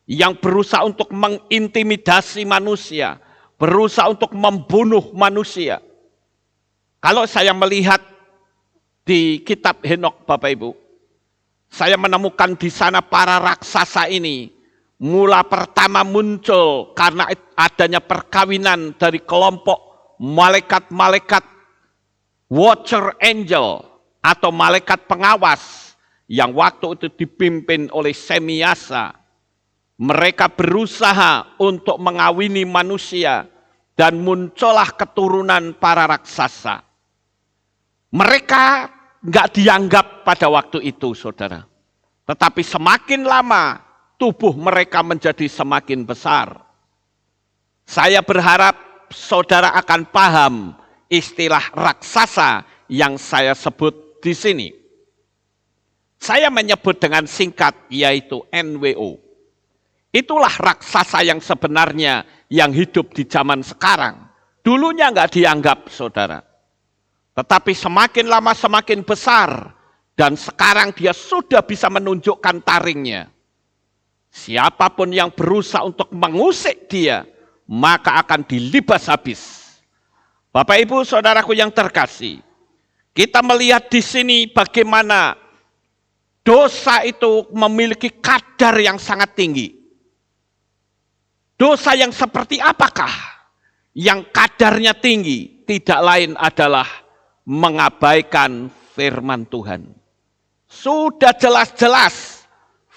yang berusaha untuk mengintimidasi manusia, berusaha untuk membunuh manusia. Kalau saya melihat di kitab Henokh Bapak Ibu, saya menemukan di sana para raksasa ini mula pertama muncul karena adanya perkawinan dari kelompok malaikat-malaikat watcher angel atau malaikat pengawas yang waktu itu dipimpin oleh Semiasa. Mereka berusaha untuk mengawini manusia dan muncullah keturunan para raksasa. Mereka nggak dianggap pada waktu itu, saudara. Tetapi semakin lama, tubuh mereka menjadi semakin besar. Saya berharap saudara akan paham istilah raksasa yang saya sebut di sini. Saya menyebut dengan singkat yaitu NWO. Itulah raksasa yang sebenarnya yang hidup di zaman sekarang. Dulunya nggak dianggap, saudara. Tetapi semakin lama semakin besar. Dan sekarang dia sudah bisa menunjukkan taringnya. Siapapun yang berusaha untuk mengusik dia, maka akan dilibas habis. Bapak Ibu saudaraku yang terkasih, kita melihat di sini bagaimana dosa itu memiliki kadar yang sangat tinggi. Dosa yang seperti apakah? Yang kadarnya tinggi, tidak lain adalah mengabaikan firman Tuhan. Sudah jelas-jelas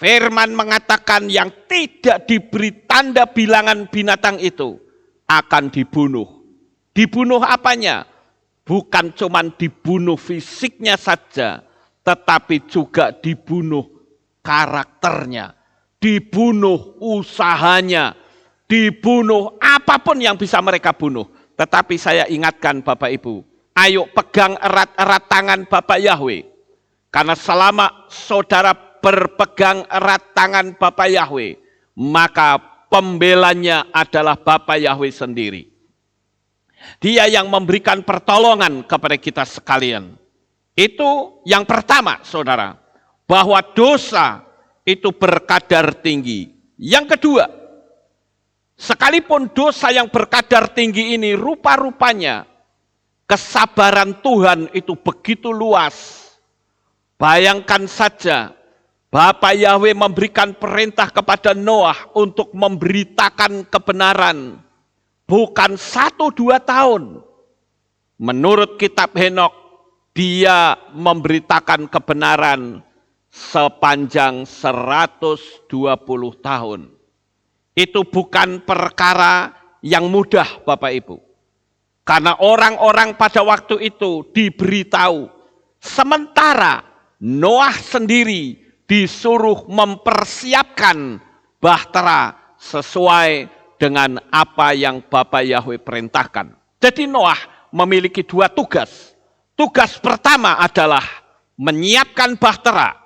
firman mengatakan yang tidak diberi tanda bilangan binatang itu akan dibunuh. Dibunuh apanya? Bukan cuma dibunuh fisiknya saja, tetapi juga dibunuh karakternya, dibunuh usahanya, dibunuh apapun yang bisa mereka bunuh. Tetapi saya ingatkan Bapak Ibu, ayo pegang erat-erat tangan Bapak Yahweh. Karena selama saudara berpegang erat tangan Bapak Yahweh, maka pembelanya adalah Bapak Yahweh sendiri. Dia yang memberikan pertolongan kepada kita sekalian. Itu yang pertama, saudara, bahwa dosa itu berkadar tinggi. Yang kedua, sekalipun dosa yang berkadar tinggi ini rupa-rupanya kesabaran Tuhan itu begitu luas. Bayangkan saja, Bapak Yahweh memberikan perintah kepada Noah untuk memberitakan kebenaran. Bukan 1-2 tahun. Menurut kitab Henokh, dia memberitakan kebenaran sepanjang 120 tahun. Itu bukan perkara yang mudah, Bapak Ibu. Karena orang-orang pada waktu itu diberitahu, sementara Noah sendiri disuruh mempersiapkan bahtera sesuai dengan apa yang Bapa Yahweh perintahkan. Jadi Noah memiliki dua tugas. Tugas pertama adalah menyiapkan bahtera.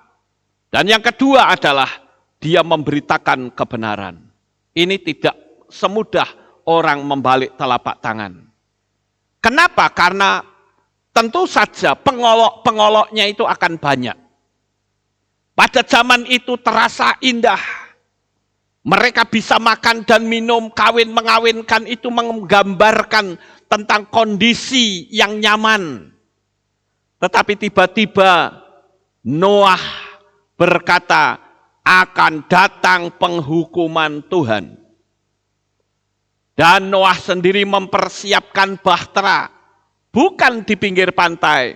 Dan yang kedua adalah dia memberitakan kebenaran. Ini tidak semudah orang membalik telapak tangan. Kenapa? Karena tentu saja pengolok-pengoloknya itu akan banyak. Pada zaman itu terasa indah. Mereka bisa makan dan minum, kawin mengawinkan, itu menggambarkan tentang kondisi yang nyaman. Tetapi tiba-tiba Noah berkata, akan datang penghukuman Tuhan. Dan Noah sendiri mempersiapkan bahtera, bukan di pinggir pantai,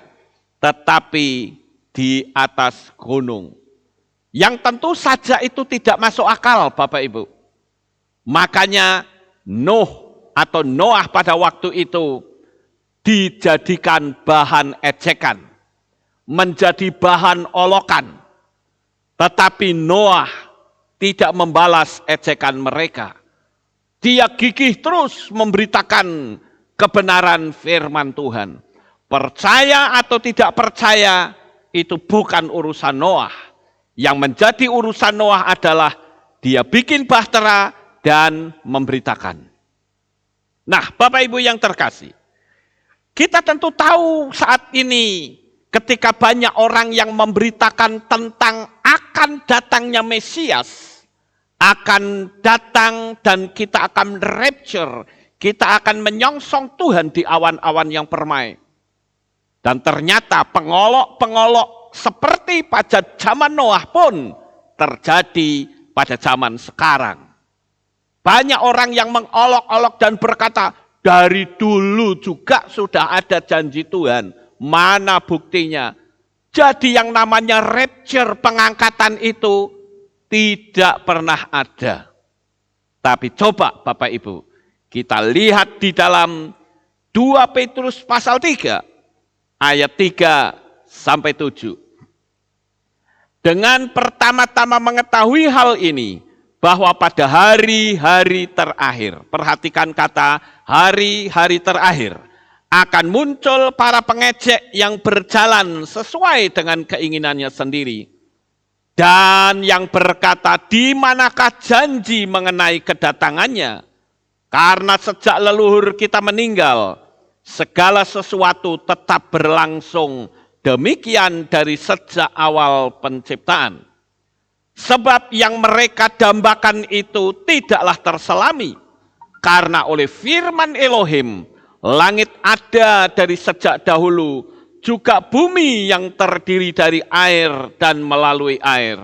tetapi di atas gunung. Yang tentu saja itu tidak masuk akal, Bapak Ibu. Makanya Noah pada waktu itu dijadikan bahan ejekan, menjadi bahan olokan. Tetapi Noah tidak membalas ejekan mereka. Dia gigih terus memberitakan kebenaran firman Tuhan. Percaya atau tidak percaya, itu bukan urusan Noah. Yang menjadi urusan Noah adalah dia bikin bahtera dan memberitakan. Nah, Bapak Ibu yang terkasih, kita tentu tahu saat ini ketika banyak orang yang memberitakan tentang akan datangnya Mesias, akan datang dan kita akan rapture, kita akan menyongsong Tuhan di awan-awan yang permai. Dan ternyata pengolok-pengolok seperti pada zaman Noah pun terjadi pada zaman sekarang. Banyak orang yang mengolok-olok dan berkata, dari dulu juga sudah ada janji Tuhan. Mana buktinya? Jadi yang namanya rapture, pengangkatan itu tidak pernah ada. Tapi coba Bapak Ibu, kita lihat di dalam 2 Petrus pasal 3, ayat 3 sampai 7. Dengan pertama-tama mengetahui hal ini, bahwa pada hari-hari terakhir, perhatikan kata hari-hari terakhir, akan muncul para pengejek yang berjalan sesuai dengan keinginannya sendiri. Dan yang berkata, di manakah janji mengenai kedatangannya? Karena sejak leluhur kita meninggal, segala sesuatu tetap berlangsung demikian dari sejak awal penciptaan. Sebab yang mereka dambakan itu tidaklah terselami. Karena oleh firman Elohim, langit ada dari sejak dahulu, juga bumi yang terdiri dari air dan melalui air.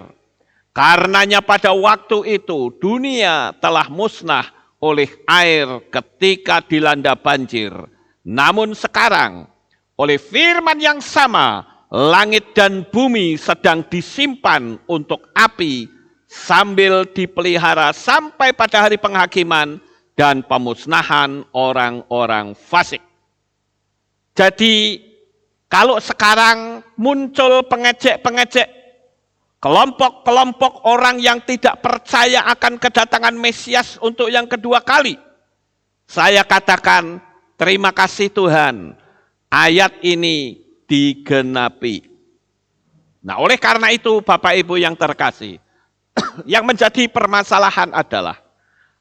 Karenanya pada waktu itu dunia telah musnah oleh air ketika dilanda banjir. Namun sekarang oleh firman yang sama, langit dan bumi sedang disimpan untuk api sambil dipelihara sampai pada hari penghakiman dan pemusnahan orang-orang fasik. Jadi kalau sekarang muncul pengejek-pengejek, kelompok-kelompok orang yang tidak percaya akan kedatangan Mesias untuk yang kedua kali, saya katakan terima kasih Tuhan, ayat ini digenapi. Nah, oleh karena itu Bapak Ibu yang terkasih, yang menjadi permasalahan adalah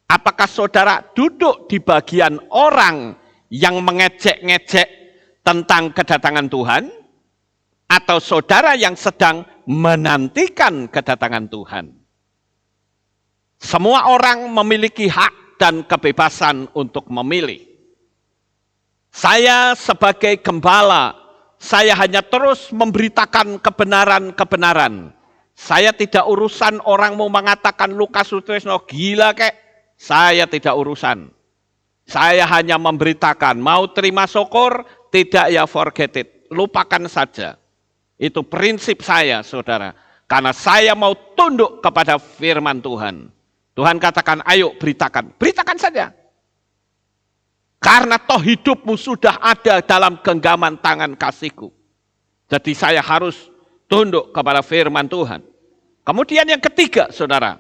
apakah saudara duduk di bagian orang yang mengejek-ngejek tentang kedatangan Tuhan, atau saudara yang sedang menantikan kedatangan Tuhan? Semua orang memiliki hak dan kebebasan untuk memilih. Saya sebagai gembala, saya hanya terus memberitakan kebenaran-kebenaran. Saya tidak urusan orang mau mengatakan Lukas Sutrisno gila kek. Saya tidak urusan. Saya hanya memberitakan, mau terima syukur, tidak ya forget it. lupakan saja. Itu prinsip saya, saudara. Karena saya mau tunduk kepada firman Tuhan. Tuhan katakan, ayo beritakan. Beritakan saja. Karena toh hidupmu sudah ada dalam genggaman tangan kasih-Ku. Jadi saya harus tunduk kepada firman Tuhan. Kemudian yang ketiga, saudara.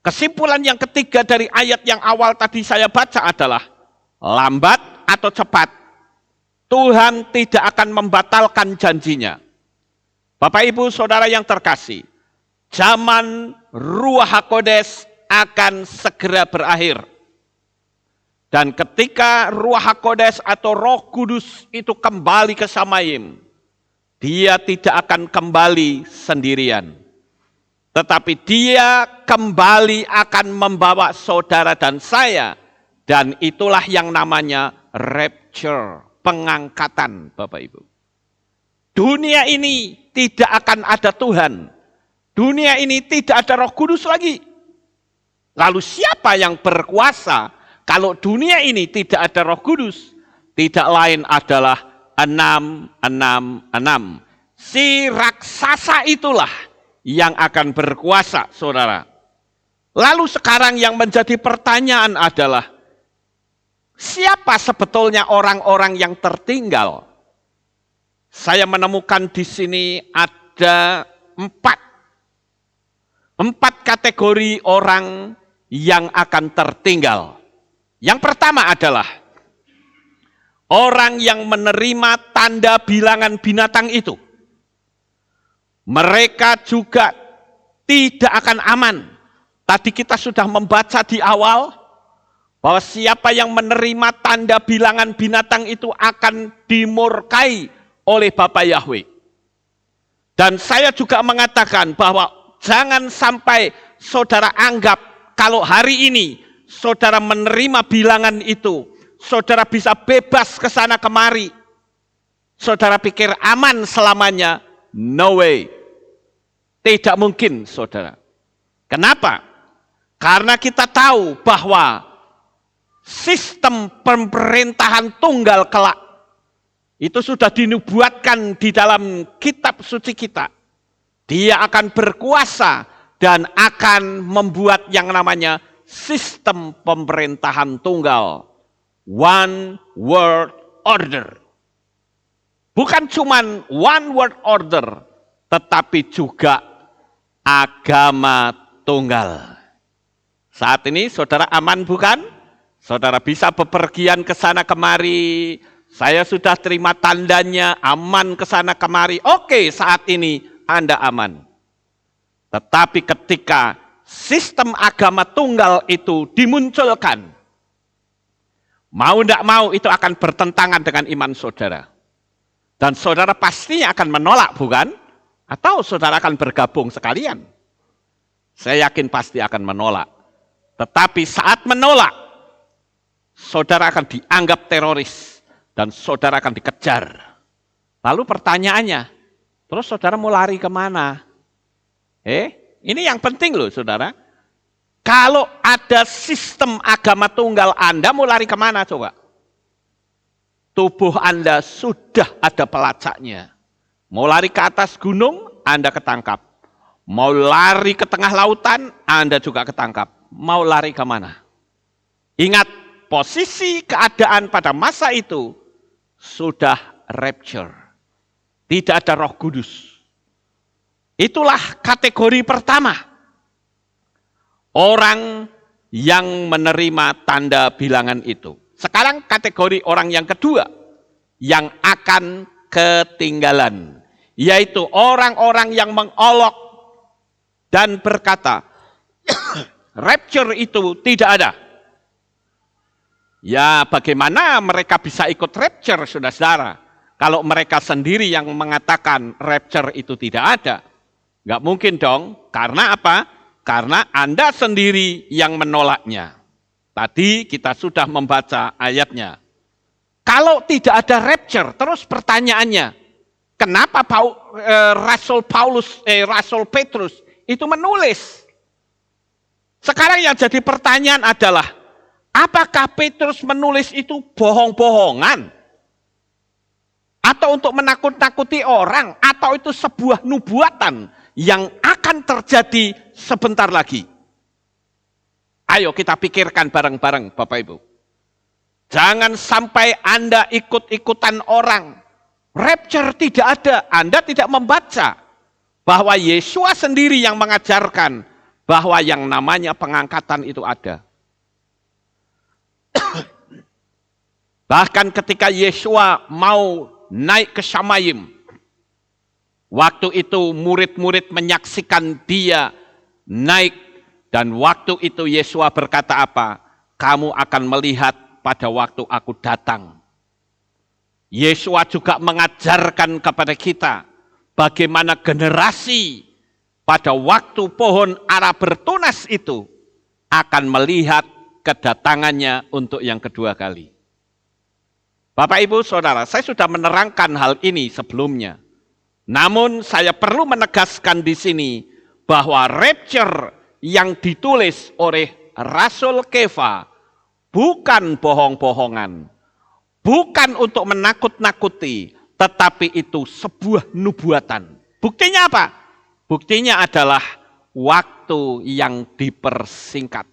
Kesimpulan yang ketiga dari ayat yang awal tadi saya baca adalah, lambat atau cepat, Tuhan tidak akan membatalkan janjinya. Bapak Ibu Saudara yang terkasih, zaman Ruach HaKodes akan segera berakhir. Dan ketika Ruach HaKodes atau Roh Kudus itu kembali ke Samayim, dia tidak akan kembali sendirian. Tetapi dia kembali akan membawa saudara dan saya. Dan itulah yang namanya rapture, pengangkatan, Bapak Ibu. Dunia ini tidak akan ada Tuhan. Dunia ini tidak ada Roh Kudus lagi. Lalu siapa yang berkuasa kalau dunia ini tidak ada Roh Kudus? Tidak lain adalah 666. Si raksasa itulah yang akan berkuasa, saudara. Lalu sekarang yang menjadi pertanyaan adalah, siapa sebetulnya orang-orang yang tertinggal? Saya menemukan di sini ada 4 kategori orang yang akan tertinggal. Yang pertama adalah orang yang menerima tanda bilangan binatang itu. Mereka juga tidak akan aman. Tadi kita sudah membaca di awal, bahwa siapa yang menerima tanda bilangan binatang itu akan dimurkai oleh Bapa Yahweh. Dan saya juga mengatakan bahwa jangan sampai saudara anggap kalau hari ini saudara menerima bilangan itu, saudara bisa bebas ke sana kemari. Saudara pikir aman selamanya? No way. Tidak mungkin, saudara. Kenapa? Karena kita tahu bahwa sistem pemerintahan tunggal kelak itu sudah dinubuatkan di dalam kitab suci kita. Dia akan berkuasa dan akan membuat yang namanya sistem pemerintahan tunggal. One world order. Bukan cuman one world order, tetapi juga agama tunggal. Saat ini saudara aman bukan? Saudara bisa bepergian ke sana kemari. Saya sudah terima tandanya, aman ke sana kemari. Oke, saat ini Anda aman. Tetapi ketika sistem agama tunggal itu dimunculkan, mau tidak mau itu akan bertentangan dengan iman saudara. Dan saudara pastinya akan menolak, bukan? Atau saudara akan bergabung sekalian? Saya yakin pasti akan menolak. Tetapi saat menolak, saudara akan dianggap teroris. Dan saudara akan dikejar. Lalu pertanyaannya, terus saudara mau lari kemana? Ini yang penting loh saudara. Kalau ada sistem agama tunggal, Anda mau lari kemana coba? Tubuh Anda sudah ada pelacaknya. Mau lari ke atas gunung, Anda ketangkap. Mau lari ke tengah lautan, Anda juga ketangkap. Mau lari kemana? Ingat, posisi keadaan pada masa itu sudah rapture. Tidak ada Roh Kudus. Itulah kategori pertama. Orang yang menerima tanda bilangan itu. Sekarang kategori orang yang kedua yang akan ketinggalan, yaitu orang-orang yang mengolok dan berkata, rapture itu tidak ada. Ya bagaimana mereka bisa ikut rapture, saudara-saudara? Kalau mereka sendiri yang mengatakan rapture itu tidak ada. Nggak mungkin dong. Karena apa? Karena Anda sendiri yang menolaknya. Tadi kita sudah membaca ayatnya. Kalau tidak ada rapture, terus pertanyaannya, kenapa Rasul Petrus itu menulis? Sekarang yang jadi pertanyaan adalah, apakah Petrus menulis itu bohong-bohongan? atau untuk menakut-nakuti orang, atau itu sebuah nubuatan yang akan terjadi sebentar lagi. Ayo kita pikirkan bareng-bareng Bapak Ibu. Jangan sampai Anda ikut-ikutan orang. Rapture tidak ada, Anda tidak membaca bahwa Yesua sendiri yang mengajarkan bahwa yang namanya pengangkatan itu ada. Bahkan ketika Yesua mau naik ke Shamayim, waktu itu murid-murid menyaksikan dia naik, dan waktu itu Yesua berkata apa? Kamu akan melihat pada waktu aku datang. Yesua juga mengajarkan kepada kita bagaimana generasi pada waktu pohon ara bertunas itu akan melihat kedatangannya untuk yang kedua kali. Bapak, Ibu, Saudara, saya sudah menerangkan hal ini sebelumnya. Namun saya perlu menegaskan di sini bahwa rapture yang ditulis oleh Rasul Kefa bukan bohong-bohongan, bukan untuk menakut-nakuti, tetapi itu sebuah nubuatan. Buktinya apa? Buktinya adalah waktu yang dipersingkat.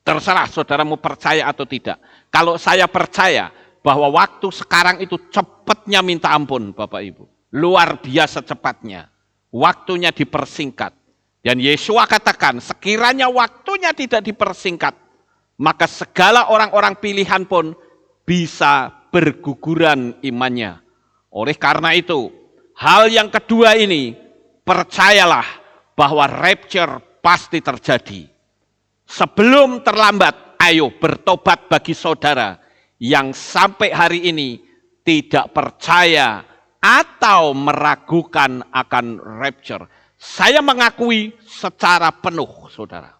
Terserah saudaramu percaya atau tidak. Kalau saya percaya bahwa waktu sekarang itu cepatnya minta ampun Bapak Ibu. Luar biasa cepatnya. Waktunya dipersingkat. Dan Yesua katakan, sekiranya waktunya tidak dipersingkat, maka segala orang-orang pilihan pun bisa berguguran imannya. Oleh karena itu, hal yang kedua ini, percayalah bahwa rapture pasti terjadi. Sebelum terlambat, ayo bertobat bagi saudara yang sampai hari ini tidak percaya atau meragukan akan rapture. Saya mengakui secara penuh, saudara,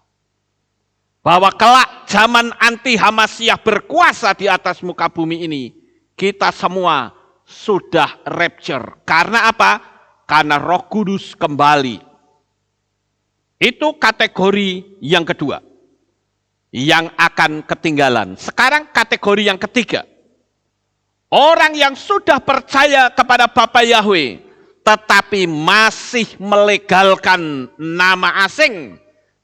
bahwa kelak zaman anti Hamasyah berkuasa di atas muka bumi ini, kita semua sudah rapture. Karena apa? Karena Roh Kudus kembali. Itu kategori yang kedua yang akan ketinggalan. Sekarang kategori yang ketiga. Orang yang sudah percaya kepada Bapa Yahweh, tetapi masih melegalkan nama asing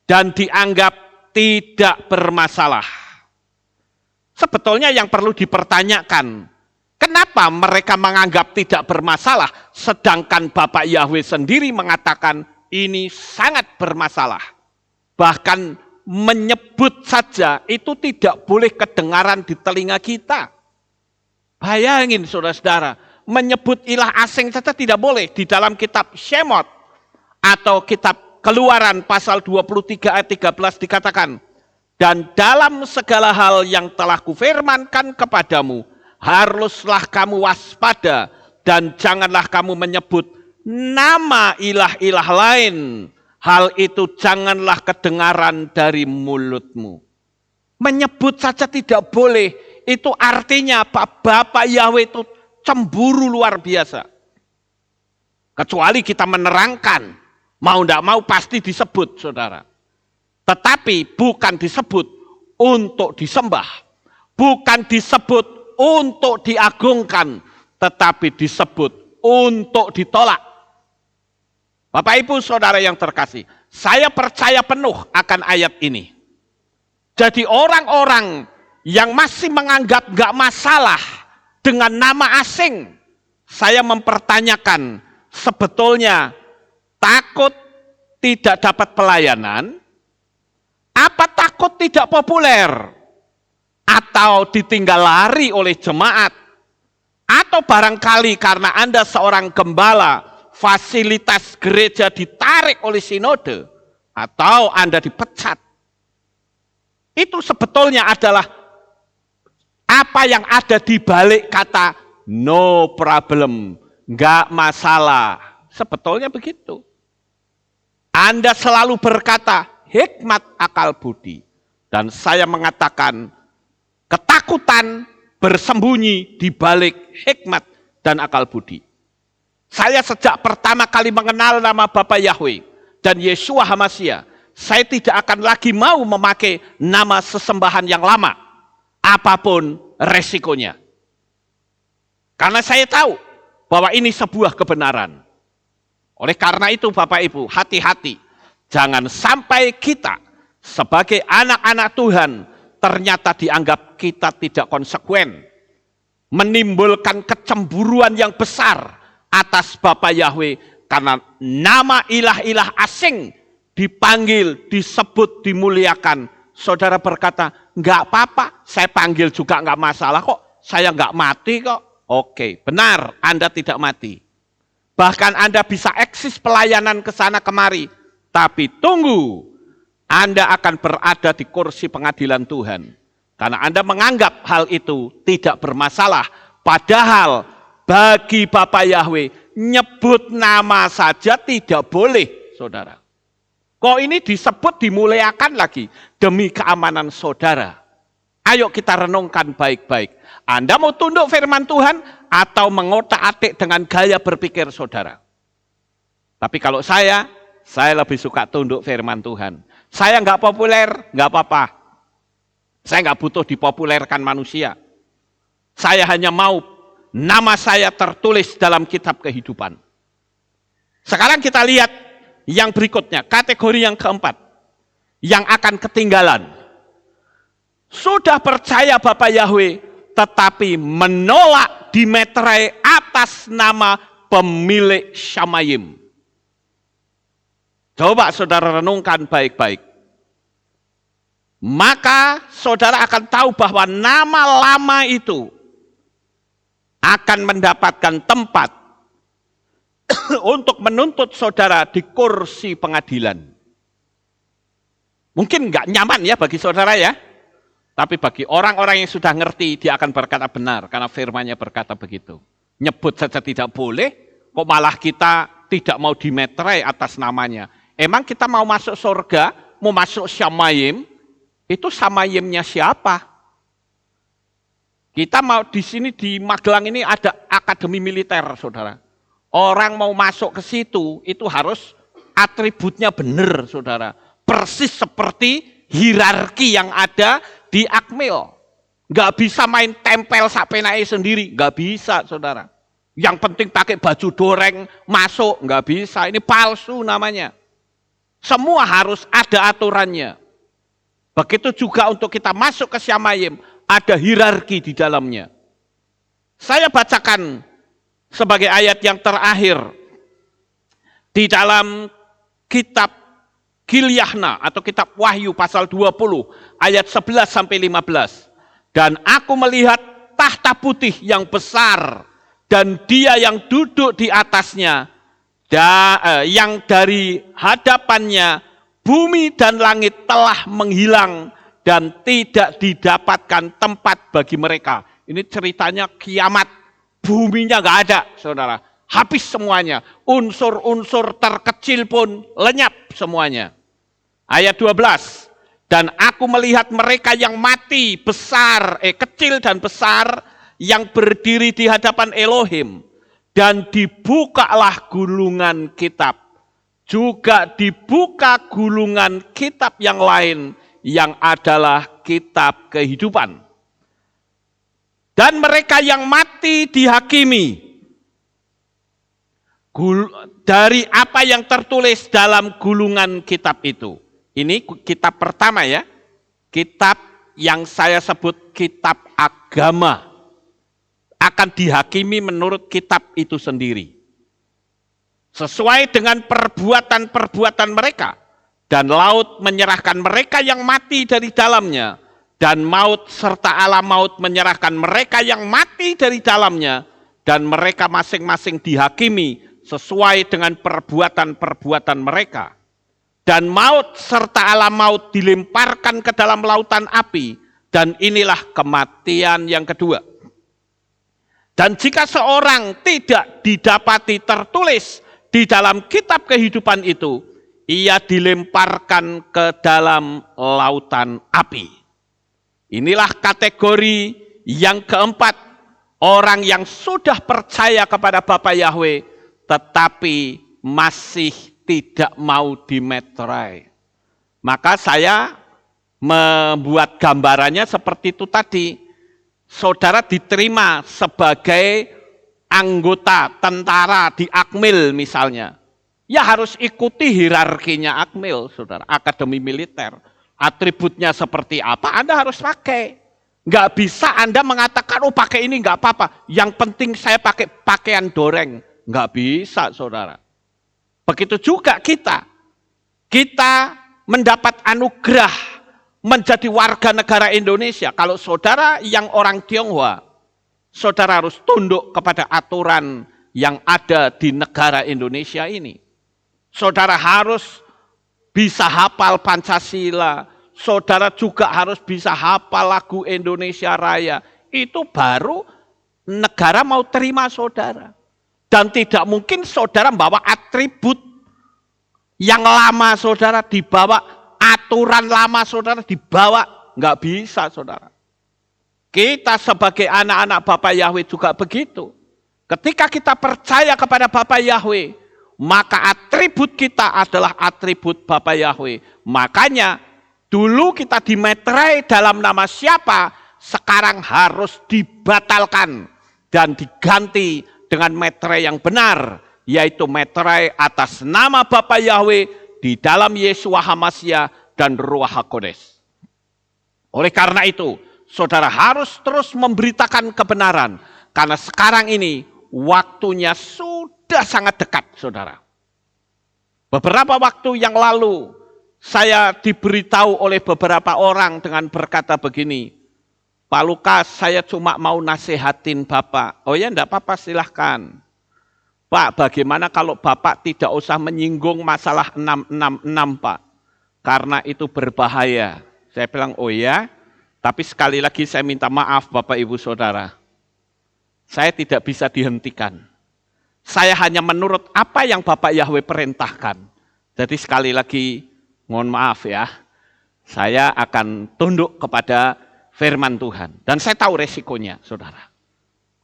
dan dianggap tidak bermasalah. Sebetulnya yang perlu dipertanyakan, kenapa mereka menganggap tidak bermasalah, sedangkan Bapa Yahweh sendiri mengatakan ini sangat bermasalah. Bahkan menyebut saja itu tidak boleh kedengaran di telinga kita. Bayangin saudara-saudara, menyebut ilah asing saja tidak boleh. Di dalam kitab Shemot atau kitab Keluaran pasal 23 ayat 13 dikatakan, dan dalam segala hal yang telah kufirmankan kepadamu, haruslah kamu waspada dan janganlah kamu menyebut nama ilah-ilah lain. Hal itu janganlah kedengaran dari mulutmu. Menyebut saja tidak boleh. Itu artinya Bapak Yahweh itu cemburu luar biasa. Kecuali kita menerangkan, mau tidak mau pasti disebut, saudara. Tetapi bukan disebut untuk disembah. Bukan disebut untuk diagungkan. Tetapi disebut untuk ditolak. Bapak Ibu Saudara yang terkasih, saya percaya penuh akan ayat ini. Jadi orang-orang yang masih menganggap gak masalah dengan nama asing, saya mempertanyakan, sebetulnya takut tidak dapat pelayanan, apa takut tidak populer, atau ditinggal lari oleh jemaat, atau barangkali karena Anda seorang gembala, fasilitas gereja ditarik oleh sinode, atau Anda dipecat. Itu sebetulnya adalah apa yang ada di balik kata no problem, nggak masalah. Sebetulnya begitu. Anda selalu berkata hikmat akal budi. Dan saya mengatakan ketakutan bersembunyi di balik hikmat dan akal budi. Saya sejak pertama kali mengenal nama Bapa Yahweh dan Yesua Hamasyah, saya tidak akan lagi mau memakai nama sesembahan yang lama, apapun resikonya. Karena saya tahu bahwa ini sebuah kebenaran. Oleh karena itu Bapak Ibu, hati-hati. Jangan sampai kita sebagai anak-anak Tuhan ternyata dianggap kita tidak konsekuen. Menimbulkan kecemburuan yang besar atas Bapa Yahweh. Karena nama ilah-ilah asing dipanggil, disebut, dimuliakan. Saudara berkata, enggak apa-apa, saya panggil juga enggak masalah kok. Saya enggak mati kok. Oke, benar, Anda tidak mati. Bahkan Anda bisa eksis pelayanan ke sana kemari. Tapi tunggu, Anda akan berada di kursi pengadilan Tuhan. Karena Anda menganggap hal itu tidak bermasalah. Padahal bagi Bapa Yahweh, nyebut nama saja tidak boleh, saudara. Kok ini disebut dimuliakan lagi demi keamanan saudara. Ayo kita renungkan baik-baik. Anda mau tunduk firman Tuhan atau mengotak-atik dengan gaya berpikir saudara? Tapi kalau saya lebih suka tunduk firman Tuhan. Saya nggak populer, nggak apa-apa. Saya nggak butuh dipopulerkan manusia. Saya hanya mau nama saya tertulis dalam kitab kehidupan. Sekarang kita lihat yang berikutnya, kategori yang keempat. Yang akan ketinggalan. Sudah percaya Bapa Yahweh, tetapi menolak dimeterai atas nama pemilik Shamayim. Coba saudara renungkan baik-baik. Maka saudara akan tahu bahwa nama lama itu akan mendapatkan tempat untuk menuntut saudara di kursi pengadilan. Mungkin nggak nyaman ya bagi saudara ya. Tapi bagi orang-orang yang sudah ngerti, dia akan berkata benar. Karena firman-Nya berkata begitu. Nyebut saja tidak boleh, kok malah kita tidak mau dimeterai atas namanya. Emang kita mau masuk surga, mau masuk Shamayim, itu Shamayimnya siapa? Kita mau di sini di Magelang ini ada akademi militer, saudara. Orang mau masuk ke situ, itu harus atributnya benar, saudara. Persis seperti hierarki yang ada di Akmil. Nggak bisa main tempel sapenai sendiri, nggak bisa, saudara. Yang penting pakai baju doreng masuk, nggak bisa. Ini palsu namanya. Semua harus ada aturannya. Begitu juga untuk kita masuk ke Shamayim, ada hierarki di dalamnya. Saya bacakan sebagai ayat yang terakhir di dalam kitab Gilyahna atau kitab Wahyu pasal 20 ayat 11 sampai 15. Dan aku melihat tahta putih yang besar dan dia yang duduk di atasnya, yang dari hadapannya bumi dan langit telah menghilang dan tidak didapatkan tempat bagi mereka. Ini ceritanya kiamat, buminya nggak ada, saudara. Habis semuanya, unsur-unsur terkecil pun lenyap semuanya. Ayat 12, dan aku melihat mereka yang mati besar, kecil dan besar, yang berdiri di hadapan Elohim, dan dibukalah gulungan kitab. Juga dibuka gulungan kitab yang lain, yang adalah kitab kehidupan. Dan mereka yang mati dihakimi dari apa yang tertulis dalam gulungan kitab itu. Ini kitab pertama ya, kitab yang saya sebut kitab agama. Akan dihakimi menurut kitab itu sendiri. Sesuai dengan perbuatan-perbuatan mereka. Dan laut menyerahkan mereka yang mati dari dalamnya. Dan maut serta alam maut menyerahkan mereka yang mati dari dalamnya. Dan mereka masing-masing dihakimi sesuai dengan perbuatan-perbuatan mereka. Dan maut serta alam maut dilemparkan ke dalam lautan api. Dan inilah kematian yang kedua. Dan jika seorang tidak didapati tertulis di dalam kitab kehidupan itu, ia dilemparkan ke dalam lautan api. Inilah kategori yang keempat, orang yang sudah percaya kepada Bapa Yahweh, tetapi masih tidak mau dimeterai. Maka saya membuat gambarannya seperti itu tadi. Saudara diterima sebagai anggota tentara di Akmil misalnya, ya harus ikuti hierarkinya Akmil, saudara, akademi militer. Atributnya seperti apa, Anda harus pakai. Nggak bisa Anda mengatakan, oh pakai ini nggak apa-apa, yang penting saya pakai pakaian doreng. Nggak bisa, saudara. Begitu juga kita mendapat anugerah menjadi warga negara Indonesia. Kalau saudara yang orang Tionghoa, saudara harus tunduk kepada aturan yang ada di negara Indonesia ini. Saudara harus bisa hafal Pancasila, saudara juga harus bisa hafal lagu Indonesia Raya. Itu baru negara mau terima saudara. Dan tidak mungkin saudara membawa atribut yang lama saudara dibawa, aturan lama saudara dibawa. Nggak bisa saudara. Kita sebagai anak-anak Bapa Yahweh juga begitu. Ketika kita percaya kepada Bapa Yahweh, maka atribut kita adalah atribut Bapa Yahweh. Makanya dulu kita dimeterai dalam nama siapa, sekarang harus dibatalkan dan diganti dengan meterai yang benar, yaitu meterai atas nama Bapa Yahweh di dalam Yeshua HaMashiach dan Ruach HaKodes. Oleh karena itu, saudara harus terus memberitakan kebenaran, karena sekarang ini waktunya sudah sangat dekat, saudara. Beberapa waktu yang lalu, saya diberitahu oleh beberapa orang dengan berkata begini, Pak Lukas, saya cuma mau nasihatin Bapak. Oh ya, enggak apa-apa, silahkan. Pak, bagaimana kalau Bapak tidak usah menyinggung masalah 666, Pak? Karena itu berbahaya. Saya bilang, oh ya, tapi sekali lagi saya minta maaf Bapak Ibu Saudara. Saya tidak bisa dihentikan. Saya hanya menurut apa yang Bapak Yahweh perintahkan. Jadi sekali lagi, mohon maaf ya, saya akan tunduk kepada firman Tuhan. Dan saya tahu resikonya, saudara.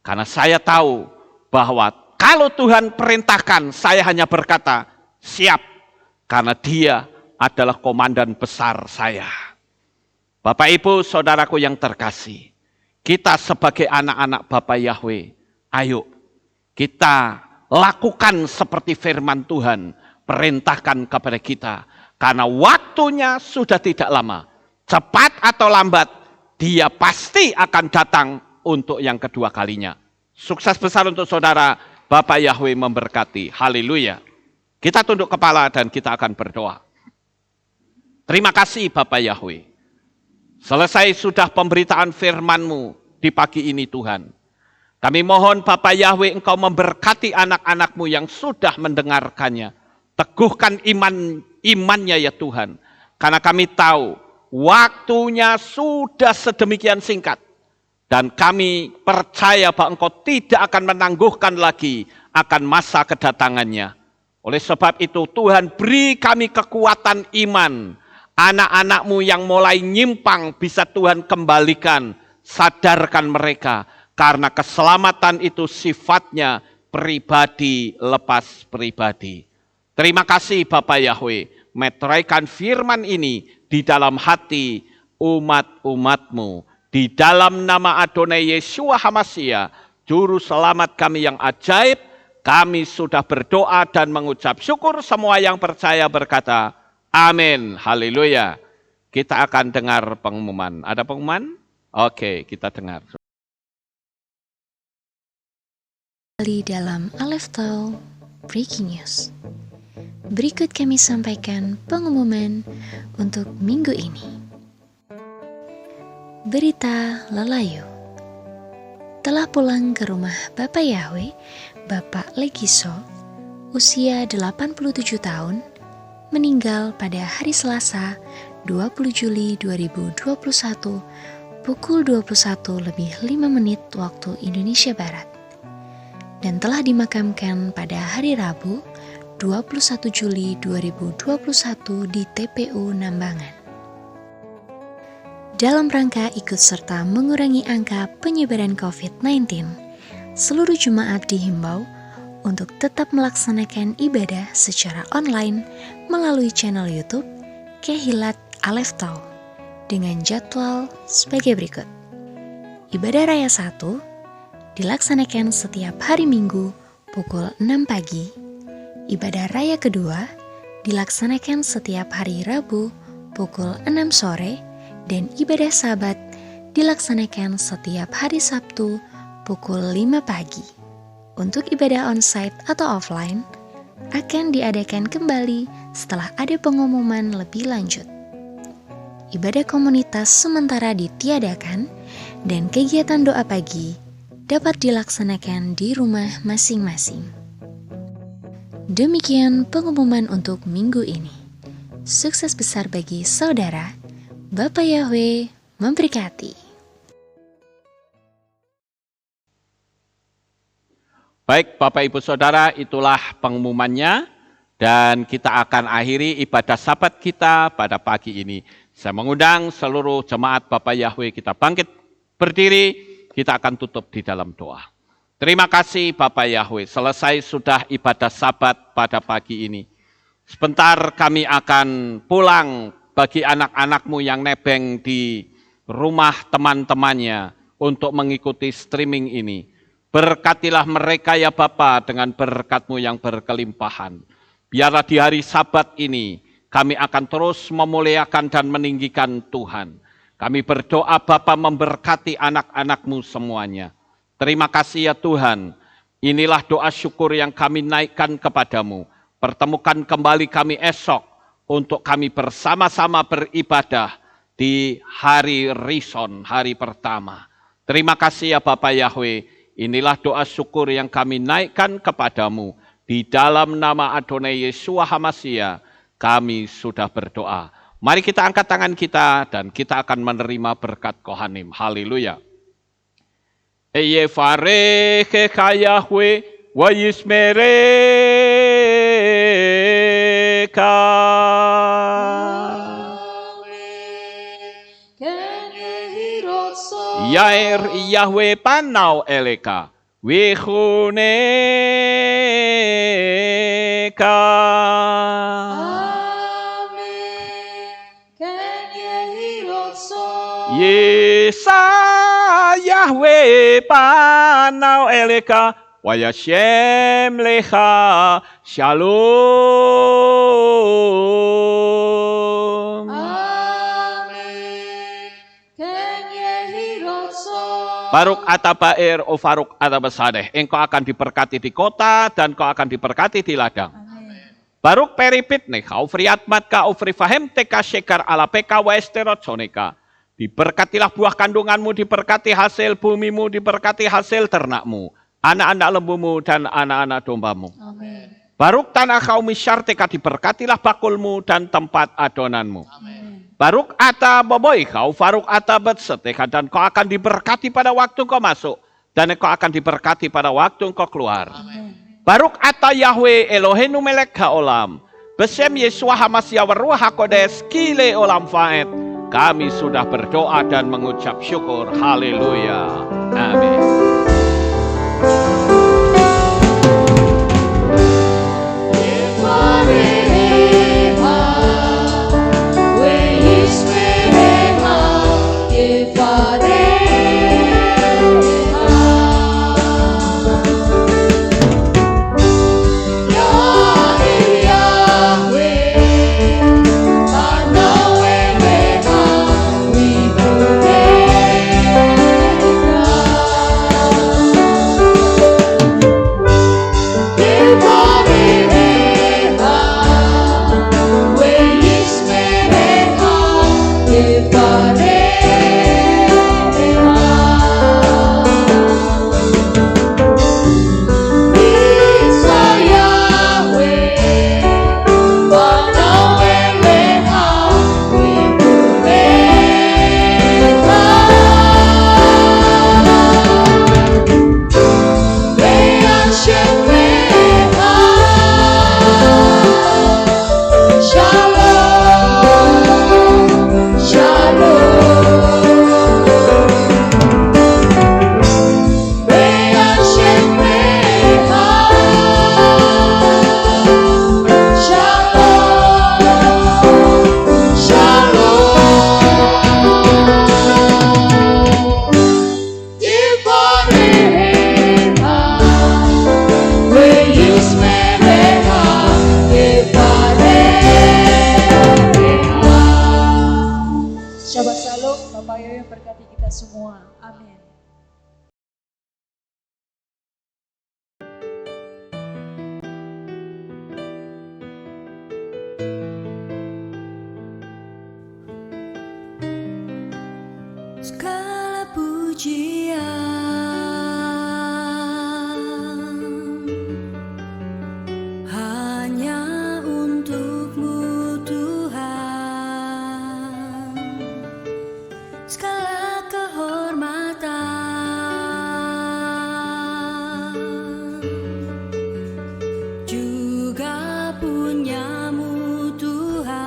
Karena saya tahu bahwa kalau Tuhan perintahkan, saya hanya berkata, siap. Karena dia adalah komandan besar saya. Bapak Ibu, saudaraku yang terkasih, kita sebagai anak-anak Bapa Yahweh, ayo kita lakukan seperti firman Tuhan perintahkan kepada kita. Karena waktunya sudah tidak lama. Cepat atau lambat, dia pasti akan datang untuk yang kedua kalinya. Sukses besar untuk saudara, Bapa Yahweh memberkati. Haleluya. Kita tunduk kepala dan kita akan berdoa. Terima kasih Bapa Yahweh. Selesai sudah pemberitaan firman-Mu di pagi ini Tuhan. Kami mohon Bapa Yahweh Engkau memberkati anak-anak-Mu yang sudah mendengarkannya. Teguhkan imannya ya Tuhan. Karena kami tahu waktunya sudah sedemikian singkat. Dan kami percaya bahwa Engkau tidak akan menangguhkan lagi akan masa kedatangannya. Oleh sebab itu Tuhan beri kami kekuatan iman. Anak-anak-Mu yang mulai nyimpang bisa Tuhan kembalikan. Sadarkan mereka. Karena keselamatan itu sifatnya pribadi lepas pribadi. Terima kasih Bapa Yahweh, meteraikan firman ini di dalam hati umat-umat-Mu. Di dalam nama Adonai Yeshua HaMashiach, Juru Selamat kami yang ajaib, kami sudah berdoa dan mengucap syukur. Semua yang percaya berkata, amin, haleluya. Kita akan dengar pengumuman. Ada pengumuman? Oke, kita dengar. Kembali dalam Aleph Tau Breaking News. Berikut kami sampaikan pengumuman untuk minggu ini. Berita Lelayu. Telah pulang ke rumah Bapa Yahweh, Bapak Legiso, usia 87 tahun, meninggal pada hari Selasa 20 Juli 2021 pukul 21:05 waktu Indonesia Barat. Dan telah dimakamkan pada hari Rabu 21 Juli 2021 di TPU Nambangan. Dalam rangka ikut serta mengurangi angka penyebaran COVID-19, seluruh jemaat dihimbau untuk tetap melaksanakan ibadah secara online melalui channel YouTube Kehilat Aleph Tau dengan jadwal sebagai berikut. Ibadah Raya 1 dilaksanakan setiap hari Minggu pukul 6 pagi. Ibadah raya kedua dilaksanakan setiap hari Rabu pukul 6 sore dan ibadah Sabat dilaksanakan setiap hari Sabtu pukul 5 pagi. Untuk ibadah onsite atau offline akan diadakan kembali setelah ada pengumuman lebih lanjut. Ibadah komunitas sementara ditiadakan dan kegiatan doa pagi dapat dilaksanakan di rumah masing-masing. Demikian pengumuman untuk minggu ini. Sukses besar bagi saudara. Bapak Yahweh memberkati. Baik Bapak Ibu Saudara, itulah pengumumannya dan kita akan akhiri ibadah Sabat kita pada pagi ini. Saya mengundang seluruh jemaat Bapak Yahweh kita bangkit berdiri, kita akan tutup di dalam doa. Terima kasih Bapak Yahweh, selesai sudah ibadah Sabat pada pagi ini. Sebentar kami akan pulang bagi anak-anakmu yang nebeng di rumah teman-temannya untuk mengikuti streaming ini. Berkatilah mereka ya Bapa dengan berkat-Mu yang berkelimpahan. Biarlah di hari Sabat ini kami akan terus memuliakan dan meninggikan Tuhan. Kami berdoa Bapa memberkati anak-anak-Mu semuanya. Terima kasih ya Tuhan. Inilah doa syukur yang kami naikkan kepadamu. Pertemukan kembali kami esok untuk kami bersama-sama beribadah di hari Rison, hari pertama. Terima kasih ya Bapa Yahweh. Inilah doa syukur yang kami naikkan kepadamu. Di dalam nama Adonai Yeshua HaMashiach kami sudah berdoa. Mari kita angkat tangan kita dan kita akan menerima berkat Kohanim. Haleluya. Yevarechecha Yahweh wa yismerecha. Yair Yahweh panau eleka wihuneka. Yesa Yahweh panau eleka wa yashem lecha shalom. Baruk atabair o faruk atabasadeh. Engkau akan diberkati di kota dan kau akan diberkati di ladang. Amen. Baruk peripit nih, kau friat matka o frifahem teka shekar ala peka wa esterot soneka. Diberkatilah buah kandunganmu, diberkati hasil bumimu, diberkati hasil ternakmu, anak-anak lembumu dan anak-anak dombamu. Amen. Baruk tanah kau misyarteka, diberkatilah bakulmu dan tempat adonanmu. Amen. Baruk ata boboy kau faruk ata betseteka, dan kau akan diberkati pada waktu kau masuk dan kau akan diberkati pada waktu kau keluar. Amen. Baruk ata Yahweh Eloheinu melek haolam besem Yeshua HaMashiach waruah hakodes kile olam faet. Kami sudah berdoa dan mengucap syukur. Haleluya. Amin. boleh berkati kita semua. Amin. Segala pujian hanya untuk-Mu Tuhan, segala kehormatan juga punya-Mu Tuhan.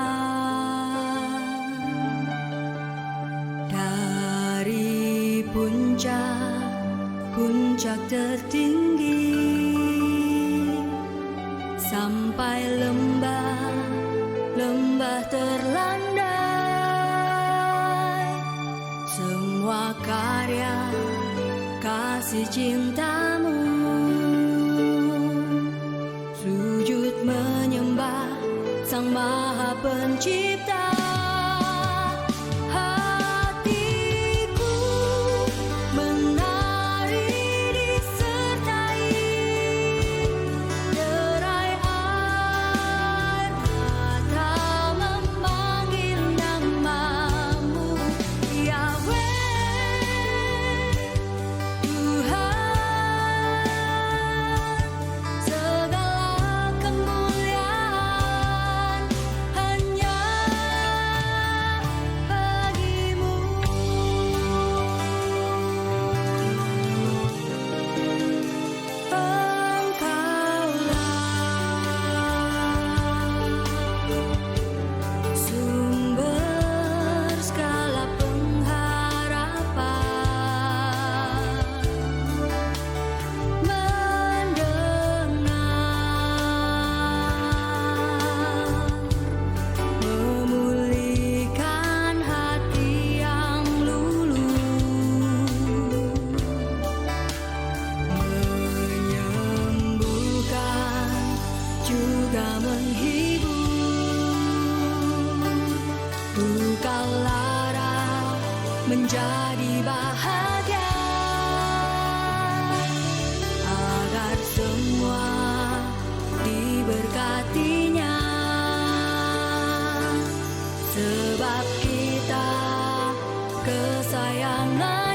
Dari puncak tertinggi sampai lembah terlandai, semua karya kasih cinta-Mu, sujud menyembah Sang Maha Pencipta. Menjadi bahagia agar semua diberkatinya, sebab kita kesayangan